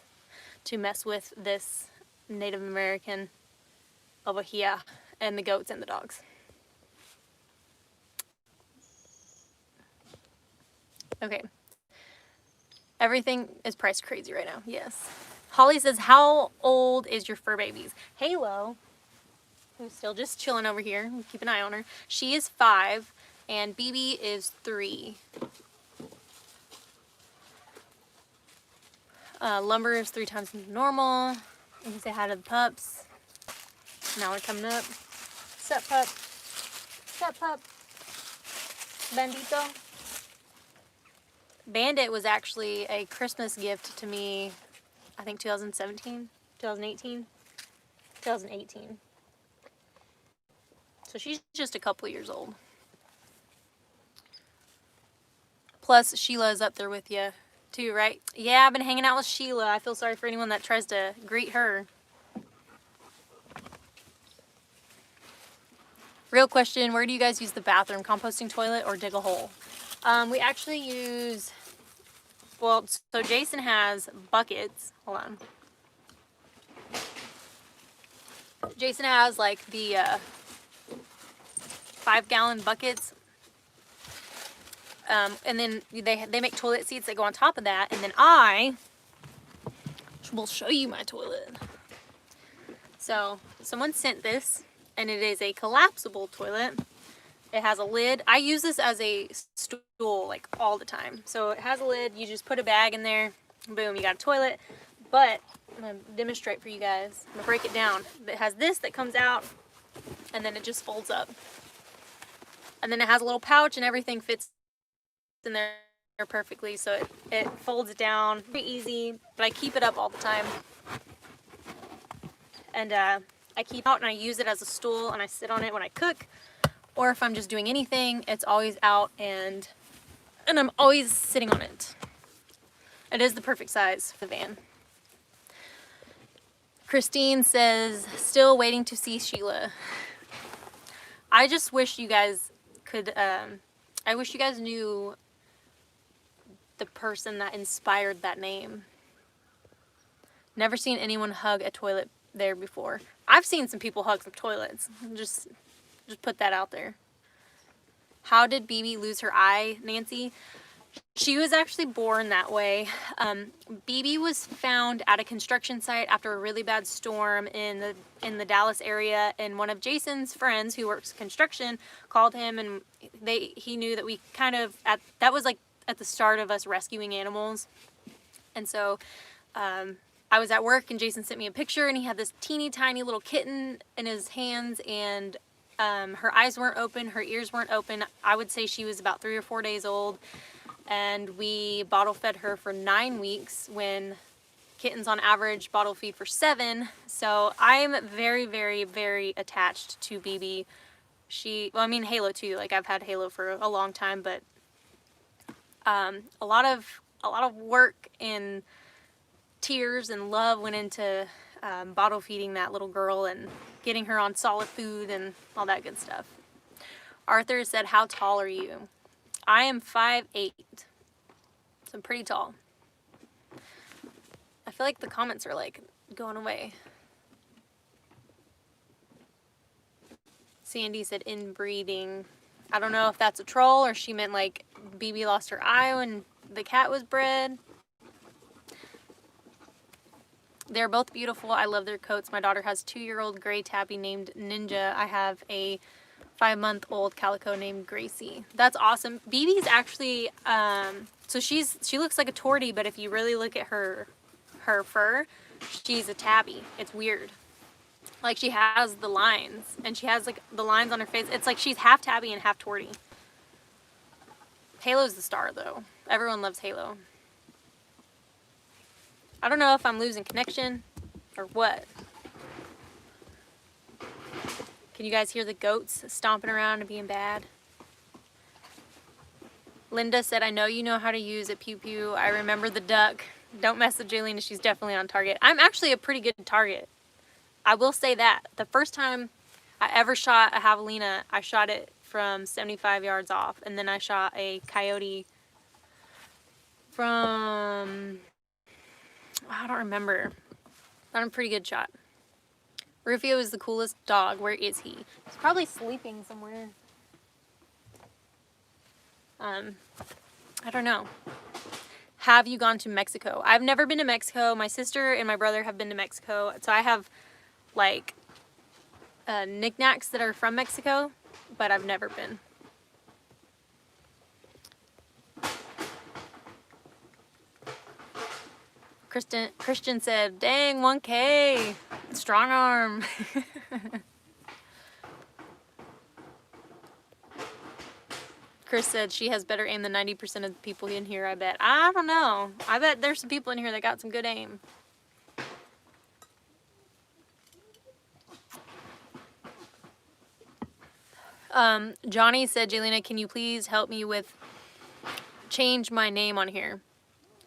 to mess with this Native American over here and the goats and the dogs. Okay. Everything is priced crazy right now. Yes. Holly says, how old is your fur babies? Halo, who's still just chilling over here, keep an eye on her. She is 5 and BB is 3. Lumber is 3 times normal. You can say hi to the pups. Now we're coming up. Sup, pup? Sup, pup? Bandito? Bandit was actually a Christmas gift to me, I think 2017, 2018, 2018. So she's just a couple years old. Plus, Sheila is up there with you too, right? Yeah, I've been hanging out with Sheila. I feel sorry for anyone that tries to greet her. Real question, where do you guys use the bathroom? Composting toilet or dig a hole? We actually use, well, so Jason has buckets. Hold on. Jason has like the 5-gallon buckets. And then they make toilet seats that go on top of that. And then I will show you my toilet. So someone sent this, and it is a collapsible toilet. It has a lid. I use this as a stool like all the time. So it has a lid. You just put a bag in there. Boom, you got a toilet. But I'm going to demonstrate for you guys. I'm going to break it down. It has this that comes out, and then it just folds up. And then it has a little pouch, and everything fits in there perfectly. So it folds down. Very easy, but I keep it up all the time. And I keep it out, and I use it as a stool, and I sit on it when I cook. Or if I'm just doing anything, it's always out, and I'm always sitting on it. It is the perfect size for the van. Christine says, still waiting to see Sheila. I just wish you guys could I wish you guys knew the person that inspired that name. Never seen anyone hug a toilet there before. I've seen some people hug some toilets. Just put that out there. How did BB lose her eye, Nancy? She was actually born that way. BB was found at a construction site after a really bad storm in the Dallas area, and one of Jason's friends who works construction called him, and he knew that we kind of that was like at the start of us rescuing animals. And so I was at work and Jason sent me a picture, and he had this teeny tiny little kitten in his hands, and her eyes weren't open, her ears weren't open. I would say she was about 3 or 4 days old. And we bottle fed her for 9 weeks when kittens on average bottle feed for 7. So I'm very, very, very attached to BB. Well, I mean Halo too. Like, I've had Halo for a long time, but a lot of work and tears and love went into bottle feeding that little girl and getting her on solid food and all that good stuff. Arthur said, "How tall are you?" I am 5'8", so I'm pretty tall. I feel like the comments are like going away. Sandy said inbreeding. I don't know if that's a troll or she meant like BB lost her eye when the cat was bred. They're both beautiful. I love their coats. My daughter has 2-year-old gray tabby named Ninja. I have a 5-month-old calico named Gracie. That's awesome. BB's actually, so she looks like a tortie, but if you really look at her fur, she's a tabby. It's weird. Like, she has the lines, and she has like the lines on her face. It's like she's half tabby and half tortie. Halo's the star though. Everyone loves Halo. I don't know if I'm losing connection or what. Can you guys hear the goats stomping around and being bad? Linda said, "I know you know how to use it, Pew Pew. I remember the duck. Don't mess with Jaylena. She's definitely on target." I'm actually a pretty good target. I will say that. The first time I ever shot a javelina, I shot it from 75 yards off. And then I shot a coyote from, I don't remember. But I'm a pretty good shot. Rufio is the coolest dog. Where is he? He's probably sleeping somewhere. I don't know. Have you gone to Mexico? I've never been to Mexico. My sister and my brother have been to Mexico. So I have like knickknacks that are from Mexico, but I've never been. Christian said, "Dang, 1K. Strong arm." Chris said she has better aim than 90% of the people in here, I bet. I don't know. I bet there's some people in here that got some good aim. Johnny said, "Jaylena, can you please help me with change my name on here?"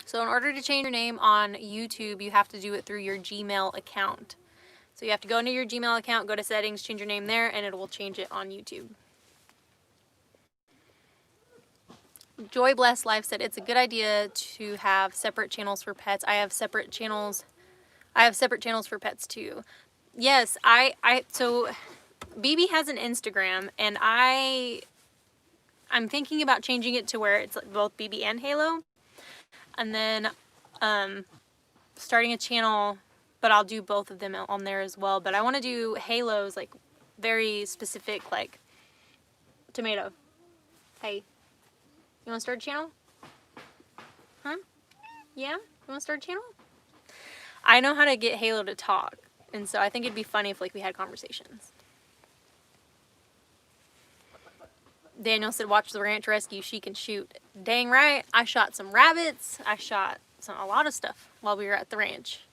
So in order to change your name on YouTube, you have to do it through your Gmail account. So you have to go into your Gmail account, go to settings, change your name there, and it will change it on YouTube. Joy Bless Life said, "It's a good idea to have separate channels for pets." I have separate channels. I have separate channels for pets too. Yes, so BB has an Instagram, and I'm thinking about changing it to where it's both BB and Halo. And then starting a channel, but I'll do both of them on there as well. But I want to do Halos, like very specific, like tomato. Hey, you want to start a channel? Huh? Yeah? You want to start a channel? I know how to get Halo to talk, and so I think it'd be funny if like we had conversations. Daniel said, "Watch the ranch rescue. She can shoot." Dang right. I shot some rabbits. I shot a lot of stuff while we were at the ranch.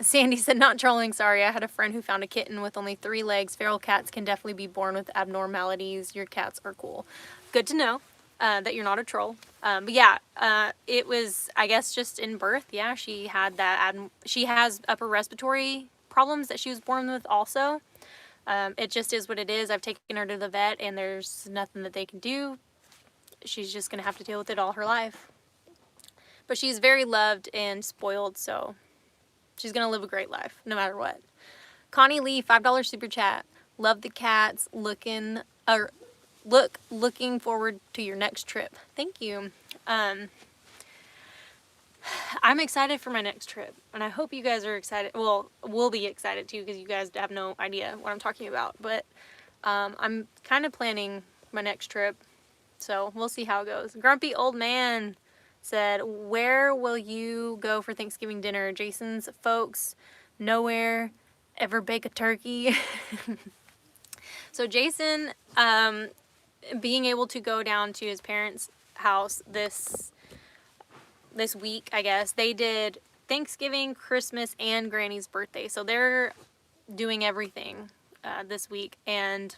Sandy said, "Not trolling, sorry. I had a friend who found a kitten with only 3 legs. Feral cats can definitely be born with abnormalities. Your cats are cool." Good to know that you're not a troll. But yeah, it was, I guess, just in birth. Yeah, she had that. She has upper respiratory problems that she was born with also. It just is what it is. I've taken her to the vet and there's nothing that they can do. She's just going to have to deal with it all her life. But she's very loved and spoiled, so she's going to live a great life no matter what. Connie Lee, $5 super chat. Love the cats. Looking forward to your next trip. Thank you. I'm excited for my next trip, and I hope you guys are excited. Well, we'll be excited too, because you guys have no idea what I'm talking about. But I'm kind of planning my next trip, so we'll see how it goes. Grumpy Old Man said, where will you go for Thanksgiving dinner? Jason's folks, nowhere. Ever bake a turkey? So Jason, being able to go down to his parents' house this week, I guess, they did Thanksgiving, Christmas, and Granny's birthday. So they're doing everything this week. And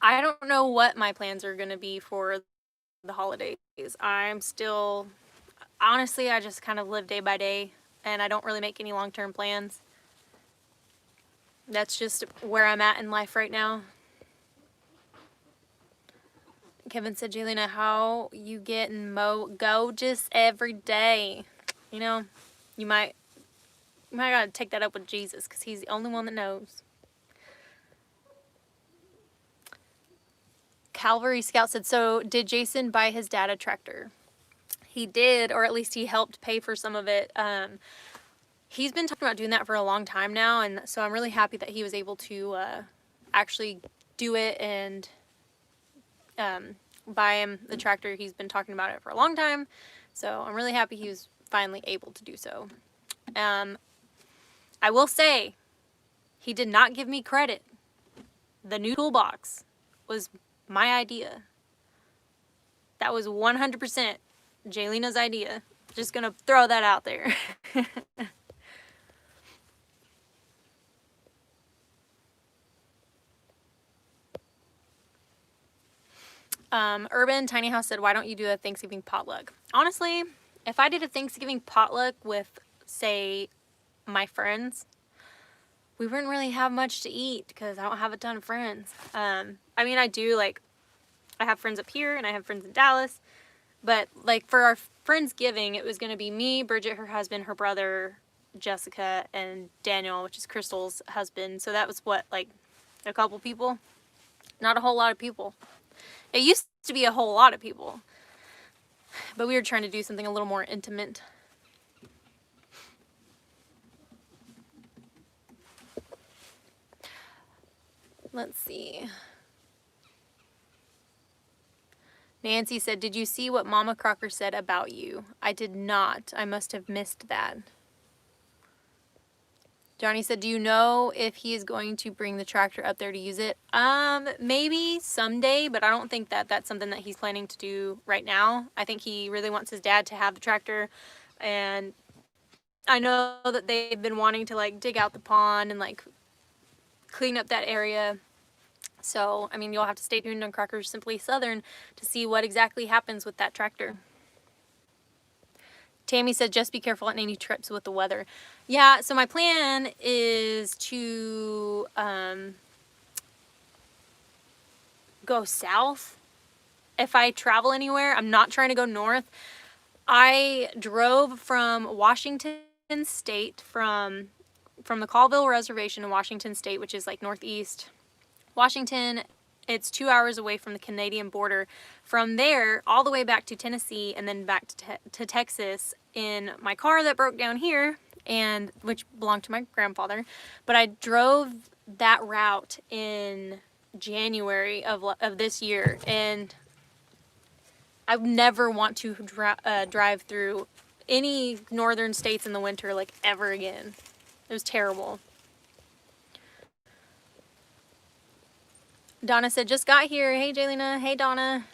I don't know what my plans are going to be for the holidays. I'm still, honestly, I just kind of live day by day, and I don't really make any long-term plans. That's just where I'm at in life right now. Kevin said, Jaylena, how you get and go just every day. You know, you might gotta take that up with Jesus, because he's the only one that knows. Calvary Scout said, so did Jason buy his dad a tractor? He did, or at least he helped pay for some of it. He's been talking about doing that for a long time now, and so I'm really happy that he was able to actually do it and buy him the tractor. He's been talking about it for a long time, so I'm really happy he was finally able to do so. I will say, he did not give me credit. The new toolbox was my idea. That was 100% Jaylena's idea. Just gonna throw that out there. Urban Tiny House said, why don't you do a Thanksgiving potluck? Honestly, if I did a Thanksgiving potluck with, say, my friends, we wouldn't really have much to eat because I don't have a ton of friends. I mean, I do, like, I have friends up here and I have friends in Dallas, but, like, for our Friendsgiving, it was going to be me, Bridget, her husband, her brother, Jessica, and Daniel, which is Crystal's husband. So that was, what, like, a couple people? Not a whole lot of people. It used to be a whole lot of people, but we were trying to do something a little more intimate. Let's see. Nancy said, did you see what Mama Crocker said about you? I did not. I must have missed that. Johnny said, do you know if he is going to bring the tractor up there to use it? Maybe someday, but I don't think that that's something that he's planning to do right now. I think he really wants his dad to have the tractor, and I know that they've been wanting to, like, dig out the pond and, like, clean up that area. So, I mean, you'll have to stay tuned on Crocker Simply Southern to see what exactly happens with that tractor. Tammy said, just be careful on any trips with the weather. Yeah, so my plan is to go south. If I travel anywhere, I'm not trying to go north. I drove from Washington State, from the Colville Reservation in Washington State, which is like northeast Washington. It's 2 hours away from the Canadian border. From there, all the way back to Tennessee, and then back to Texas in my car that broke down here, and which belonged to my grandfather. But I drove that route in January of this year, and I never want to drive through any northern states in the winter, like, ever again. It was terrible. Donna said, just got here. Hey, Jaylena. Hey, Donna.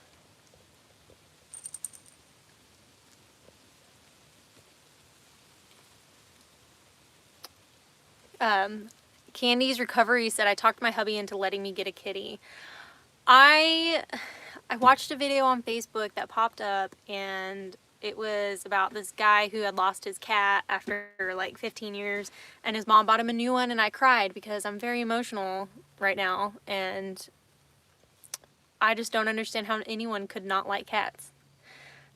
Candy's Recovery said, I talked my hubby into letting me get a kitty. I watched a video on Facebook that popped up, and It was about this guy who had lost his cat after like 15 years, and his mom bought him a new one, and I cried because I'm very emotional right now, and I just don't understand how anyone could not like cats.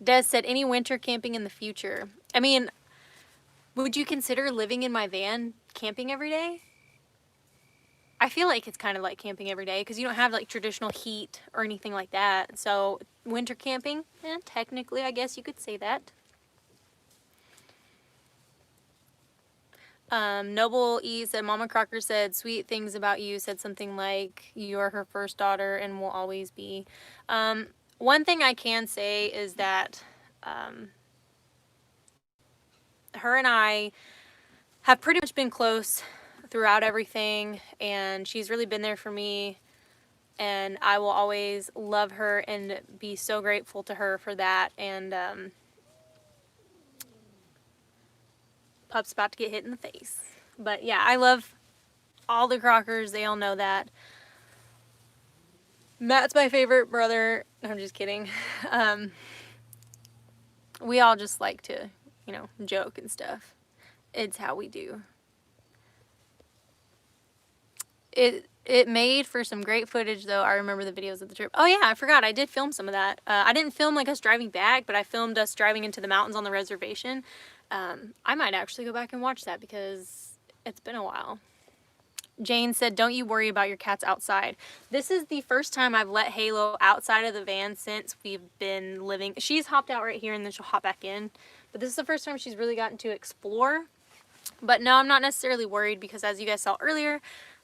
Des said, any winter camping in the future? I mean, would you consider living in my van camping every day? I feel like it's kind of like camping every day because you don't have like traditional heat or anything like that. So winter camping, technically I guess you could say that. Noble E said, Mama Crocker said sweet things about you, said something like you are her first daughter and will always be. One thing I can say is that her and I have pretty much been close throughout everything, and she's really been there for me, and I will always love her and be so grateful to her for that. And Pup's about to get hit in the face, but yeah, I love all the Crockers. They all know that. Matt's my favorite brother. I'm just kidding. We all just like to, you know, joke and stuff. It's how we do. It made for some great footage, though. I remember the videos of the trip. Oh yeah, I forgot. I did film some of that. I didn't film like us driving back, but I filmed us driving into the mountains on the reservation. I might actually go back and watch that because it's been a while. Jane said, don't you worry about your cats outside. This is the first time I've let Halo outside of the van since we've been living. She's hopped out right here and then she'll hop back in. But this is the first time she's really gotten to explore. But no, I'm not necessarily worried because as you guys saw earlier,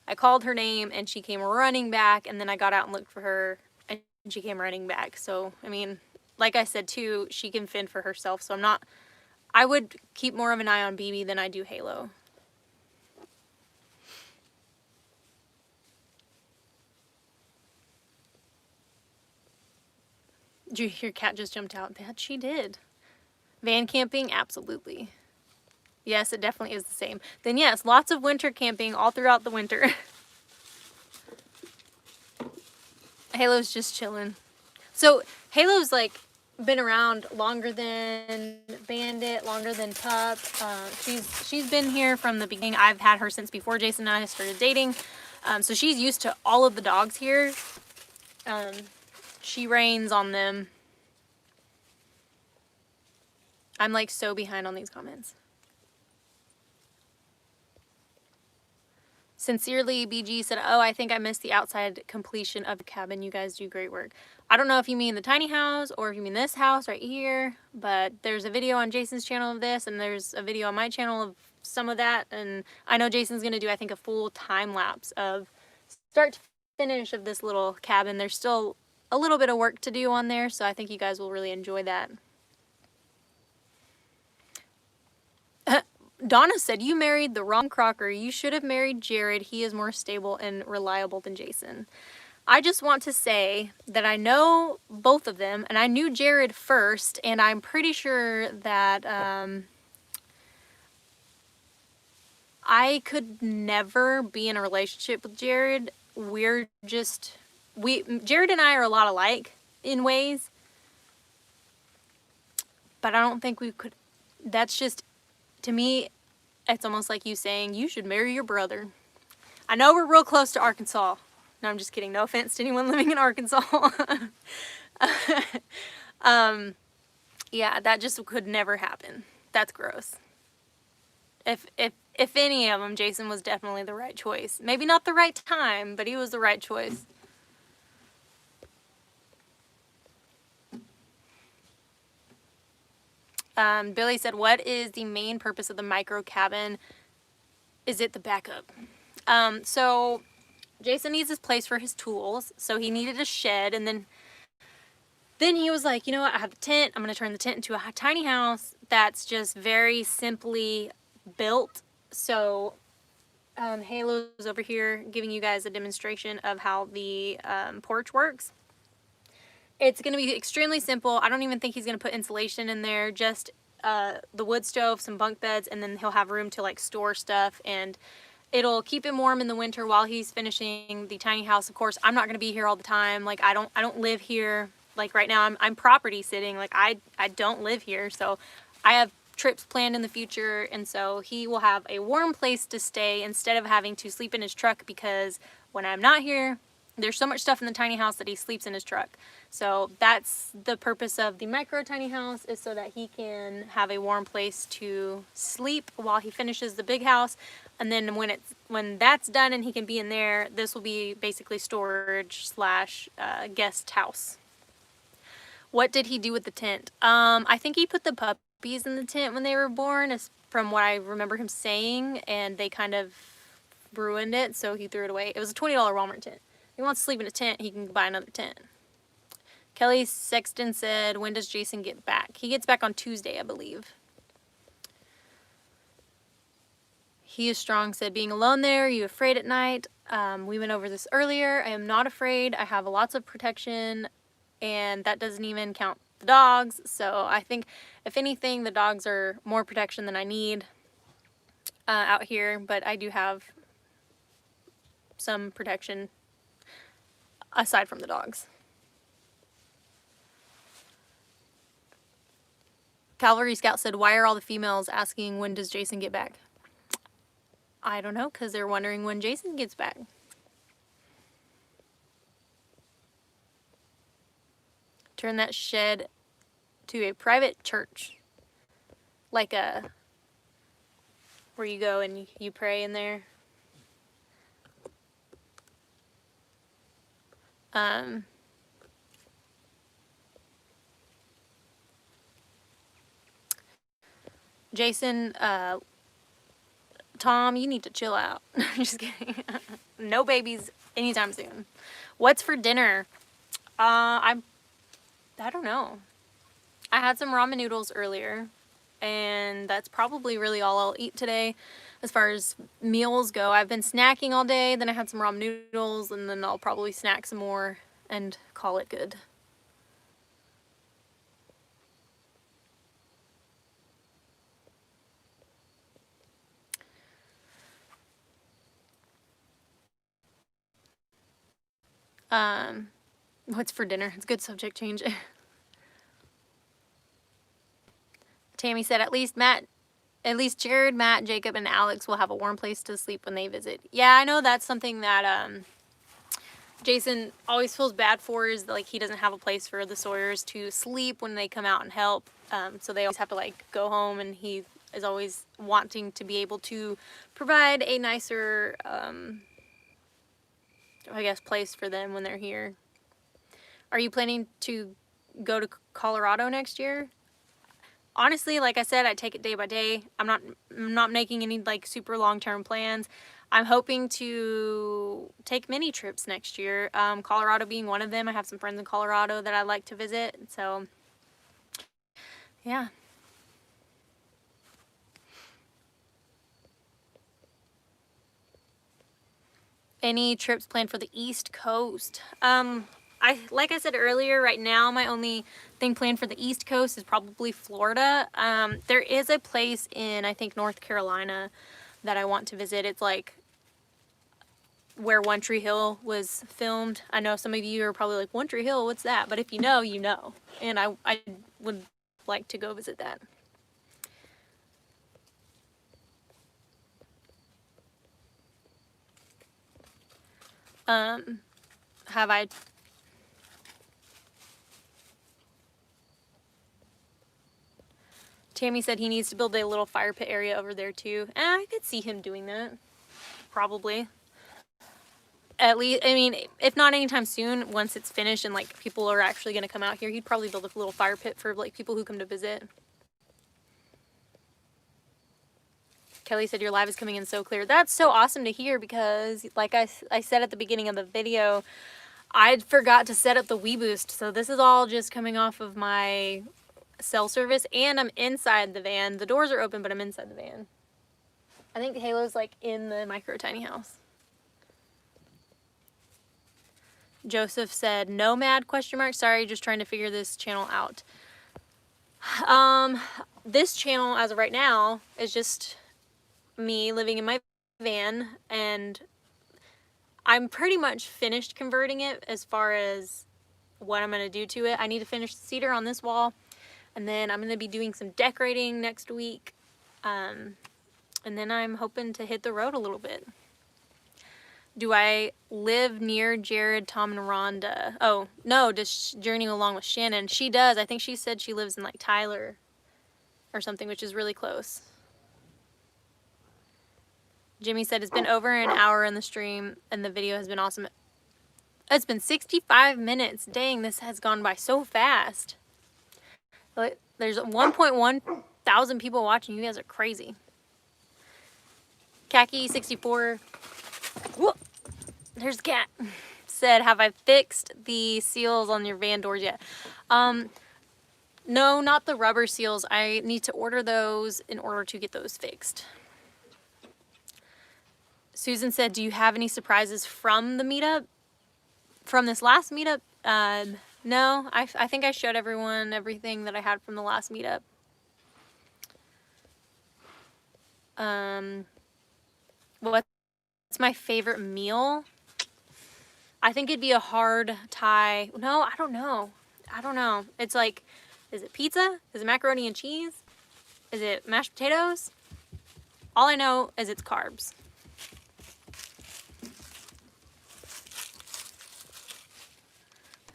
I called her name and she came running back, and then I got out and looked for her and she came running back. So, I mean, like I said too, she can fend for herself. So I would keep more of an eye on BB than I do Halo. Your cat just jumped out. That she did. Van camping? Absolutely. Yes, it definitely is the same. Then yes, lots of winter camping all throughout the winter. Halo's just chilling. So Halo's like been around longer than Bandit, longer than Pup. She's been here from the beginning. I've had her since before Jason and I started dating. So she's used to all of the dogs here. She reigns on them. I'm like so behind on these comments. Sincerely, BG said, oh, I think I missed the outside completion of the cabin. You guys do great work. I don't know if you mean the tiny house or if you mean this house right here, but there's a video on Jason's channel of this, and there's a video on my channel of some of that. And I know Jason's going to do, I think, a full time lapse of start to finish of this little cabin. There's still a little bit of work to do on there, so I think you guys will really enjoy that. Donna said, you married the wrong Crocker. You should have married Jared. He is more stable and reliable than Jason. I just want to say that I know both of them, and I knew Jared first, and I'm pretty sure that I could never be in a relationship with Jared. Jared and I are a lot alike in ways, but I don't think we could. That's just, to me, it's almost like you saying, you should marry your brother. I know we're real close to Arkansas. No, I'm just kidding. No offense to anyone living in Arkansas. Yeah, that just could never happen. That's gross. If any of them, Jason was definitely the right choice. Maybe not the right time, but he was the right choice. Billy said, what is the main purpose of the micro cabin? Is it the backup? So Jason needs this place for his tools, so he needed a shed, and then he was like, you know what, I have the tent. I'm going to turn the tent into a tiny house that's just very simply built. So Halo's over here giving you guys a demonstration of how the porch works. It's going to be extremely simple. I don't even think he's going to put insulation in there, just the wood stove, some bunk beds, and then he'll have room to like store stuff, and it'll keep him warm in the winter while he's finishing the tiny house. Of course, I'm not going to be here all the time. Like I don't live here. like right now I'm property sitting. Like I don't live here, so I have trips planned in the future, and so he will have a warm place to stay instead of having to sleep in his truck, because when I'm not here, there's so much stuff in the tiny house that he sleeps in his truck. So that's the purpose of the micro tiny house, is so that he can have a warm place to sleep while he finishes the big house. And then when that's done and he can be in there, this will be basically storage slash guest house. What did he do with the tent? I think he put the puppies in the tent when they were born, as from what I remember him saying, and they kind of ruined it, so he threw it away. It was a $20 Walmart tent. If he wants to sleep in a tent, he can buy another tent. Kelly Sexton said, when does Jason get back? He gets back on Tuesday, I believe. He is strong said, being alone there, are you afraid at night? We went over this earlier. I am not afraid. I have lots of protection, and that doesn't even count the dogs. So I think, if anything, the dogs are more protection than I need out here, but I do have some protection aside from the dogs. Cavalry Scout said, why are all the females asking when does Jason get back? I don't know, because they're wondering when Jason gets back. Turn that shed to a private church. Like where you go and you pray in there. Jason, Tom, you need to chill out. Just kidding. No babies anytime soon. What's for dinner? I don't know. I had some ramen noodles earlier, and that's probably really all I'll eat today as far as meals go. I've been snacking all day, then I had some ramen noodles, and then I'll probably snack some more and call it good. What's for dinner? It's a good subject change. Tammy said, at least Jared, Matt, Jacob, and Alex will have a warm place to sleep when they visit. Yeah, I know that's something that Jason always feels bad for, is like he doesn't have a place for the Sawyers to sleep when they come out and help. So they always have to like go home, and he is always wanting to be able to provide a nicer, I guess, place for them when they're here. Are you planning to go to Colorado next year? Honestly, like I said, I take it day by day. I'm not making any like super long-term plans. I'm hoping to take mini trips next year. Colorado being one of them. I have some friends in Colorado that I'd like to visit. So, yeah. Any trips planned for the East Coast? Like I said earlier, right now my only thing planned for the East Coast is probably Florida. There is a place in, I think, North Carolina that I want to visit. It's like where One Tree Hill was filmed. I know some of you are probably like, One Tree Hill, what's that? But if you know, you know. And I would like to go visit that. Have I... Tammy said he needs to build a little fire pit area over there too. I could see him doing that. Probably. At least, I mean, if not anytime soon, once it's finished and like people are actually going to come out here, he'd probably build a little fire pit for like people who come to visit. Kelly said your live is coming in so clear. That's so awesome to hear, because like I said at the beginning of the video, I forgot to set up the WeBoost. So this is all just coming off of my cell service, and I'm inside the van. The doors are open, but I'm inside the van. I think Halo's like in the micro tiny house. Joseph said, Nomad, ? Sorry, just trying to figure this channel out. This channel, as of right now, is just me living in my van, and I'm pretty much finished converting it as far as what I'm going to do to it. I need to finish the cedar on this wall, and then I'm going to be doing some decorating next week. And then I'm hoping to hit the road a little bit. Do I live near Jared, Tom, and Rhonda? Oh, no, just journeying along with Shannon. She does. I think she said she lives in like Tyler or something, which is really close. Jimmy said it's been over an hour in the stream and the video has been awesome. It's been 65 minutes. Dang, this has gone by so fast. But there's 1.1 thousand people watching. You guys are crazy. Khaki64. Whoop. There's the cat. Said, have I fixed the seals on your van doors yet? No, not the rubber seals. I need to order those in order to get those fixed. Susan said, do you have any surprises from the meetup? From this last meetup? No, I think I showed everyone everything that I had from the last meetup. What's my favorite meal? I think it'd be a hard tie. No, I don't know. It's like, is it pizza? Is it macaroni and cheese? Is it mashed potatoes? All I know is it's carbs.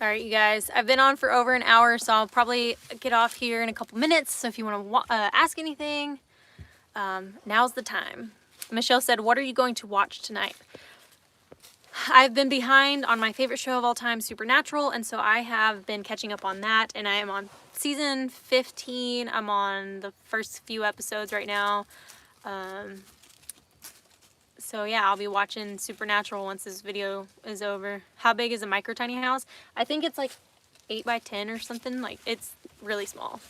All right, you guys, I've been on for over an hour, so I'll probably get off here in a couple minutes. So if you want to ask anything, now's the time. Michelle said, what are you going to watch tonight? I've been behind on my favorite show of all time, Supernatural, and so I have been catching up on that, and I am on season 15. I'm on the first few episodes right now. So yeah, I'll be watching Supernatural once this video is over. How big is a micro tiny house? I think it's like 8 by 10 or something. Like, it's really small.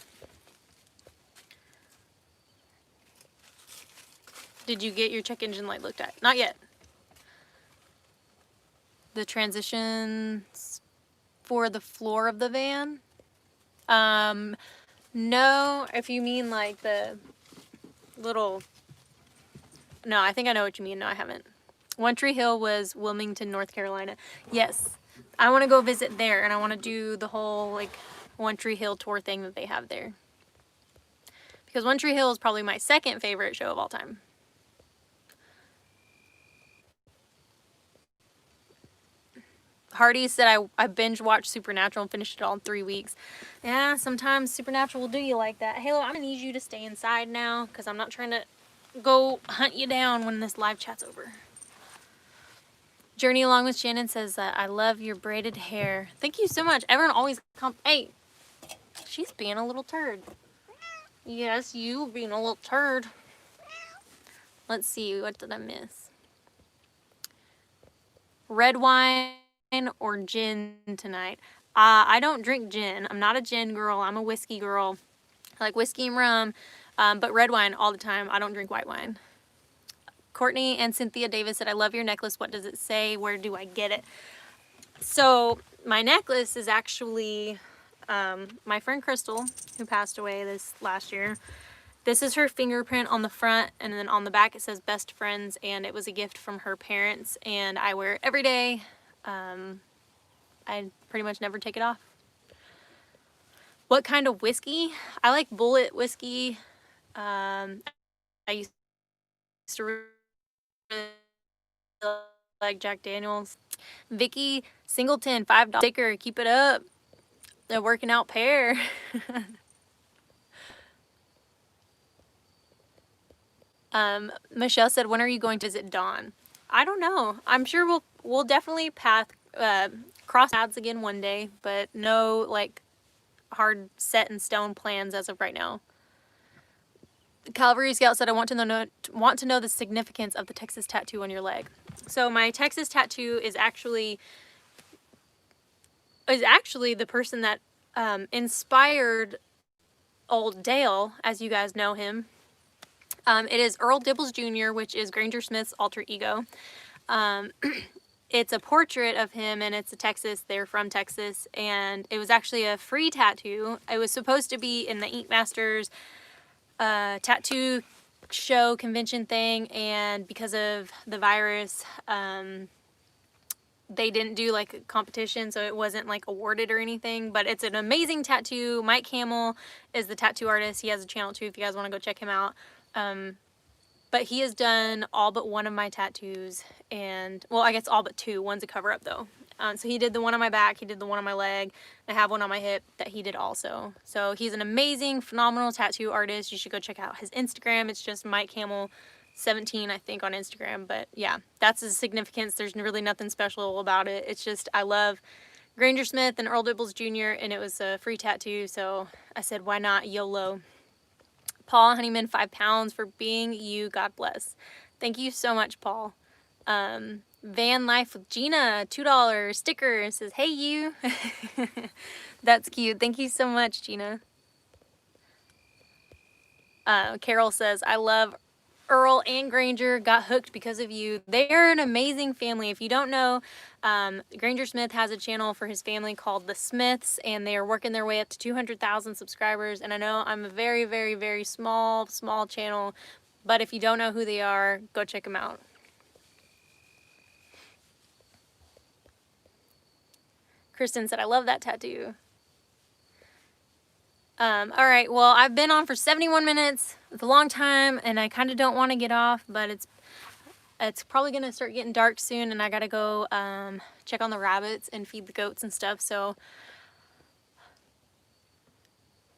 Did you get your check engine light looked at? Not yet. The transitions for the floor of the van? No, if you mean like the little... No, I think I know what you mean. No, I haven't. One Tree Hill was Wilmington, North Carolina. Yes, I want to go visit there, and I want to do the whole like One Tree Hill tour thing that they have there. Because One Tree Hill is probably my second favorite show of all time. Hardy said I binge watched Supernatural and finished it all in 3 weeks. Yeah, sometimes Supernatural will do you like that. Halo, I'm going to need you to stay inside now because I'm not trying to go hunt you down when this live chat's over. Journey Along with Shannon says that I love your braided hair. Thank you so much. Everyone always hey, she's being a little turd. Yes, you being a little turd. Let's see, what did I miss? Red wine or gin tonight? I don't drink gin. I'm not a gin girl. I'm a whiskey girl. I like whiskey and rum, but red wine all the time. I don't drink white wine. Courtney and Cynthia Davis said, I love your necklace. What does it say? Where do I get it? So my necklace is actually my friend Crystal, who passed away this last year. This is her fingerprint on the front, and then on the back it says best friends, and it was a gift from her parents, and I wear it every day. I pretty much never take it off. What kind of whiskey? I like bullet whiskey. I used to really like Jack Daniels. Vicky Singleton, $5 sticker. Keep it up. The working out pair. Michelle said, when are you going to visit Dawn? I don't know. I'm sure we'll definitely cross paths again one day, but no like hard set in stone plans as of right now. Calvary Scout said, I want to know the significance of the Texas tattoo on your leg. So my Texas tattoo is actually the person that inspired Old Dale, as you guys know him. It is Earl Dibbles Jr., which is Granger Smith's alter ego. It's a portrait of him, and it's a Texas. They're from Texas, and it was actually a free tattoo. It was supposed to be in the Ink Masters tattoo show convention thing, and because of the virus, they didn't do like a competition, so it wasn't like awarded or anything, but it's an amazing tattoo. Mike Hamill is the tattoo artist. He has a channel too if you guys want to go check him out. But he has done all but one of my tattoos, and well, I guess all but two. One's a cover up though. So he did the one on my back, he did the one on my leg, and I have one on my hip that he did also. So he's an amazing, phenomenal tattoo artist. You should go check out his Instagram. It's just Mike Hamill 17, I think, on Instagram. But yeah, that's the significance. There's really nothing special about it. It's just I love Granger Smith and Earl Dibbles Jr., and it was a free tattoo, so I said, why not? YOLO. Paul Honeyman, 5 pounds for being you. God bless. Thank you so much, Paul. Van Life with Gina, $2 sticker. It says, hey, you. That's cute. Thank you so much, Gina. Carol says, I love Earl and Granger, got hooked because of you. They're an amazing family. If you don't know, Granger Smith has a channel for his family called The Smiths, and they are working their way up to 200,000 subscribers. And I know I'm a very, very, very small channel, but if you don't know who they are, go check them out. Kristen said, I love that tattoo. All right, well, I've been on for 71 minutes. It's a long time, and I kind of don't want to get off, but it's probably going to start getting dark soon, and I got to go check on the rabbits and feed the goats and stuff. So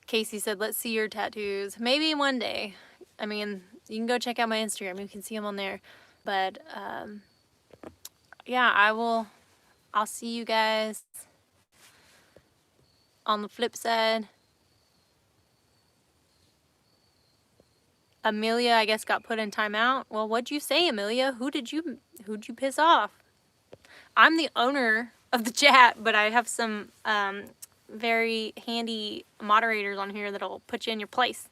Casey said, let's see your tattoos. Maybe one day. I mean, you can go check out my Instagram. You can see them on there. But, yeah, I'll see you guys on the flip side. Amelia, I guess, got put in timeout. Well, what'd you say, Amelia? Who'd you piss off? I'm the owner of the chat, but I have some very handy moderators on here that'll put you in your place.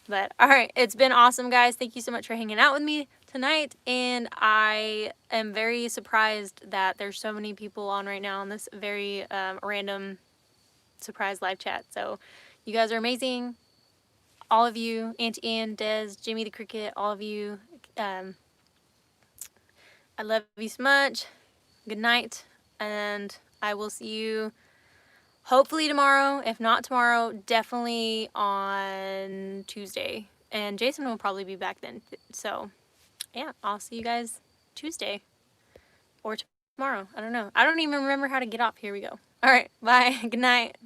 But all right, it's been awesome, guys. Thank you so much for hanging out with me tonight, and I am very surprised that there's so many people on right now on this very random surprise live chat. So you guys are amazing. All of you, Auntie Ann, Des, Jimmy the Cricket, all of you. I love you so much. Good night, and I will see you hopefully tomorrow. If not tomorrow, definitely on Tuesday. And Jason will probably be back then. So, yeah, I'll see you guys Tuesday or tomorrow. I don't know. I don't even remember how to get off. Here we go. All right, bye. Good night.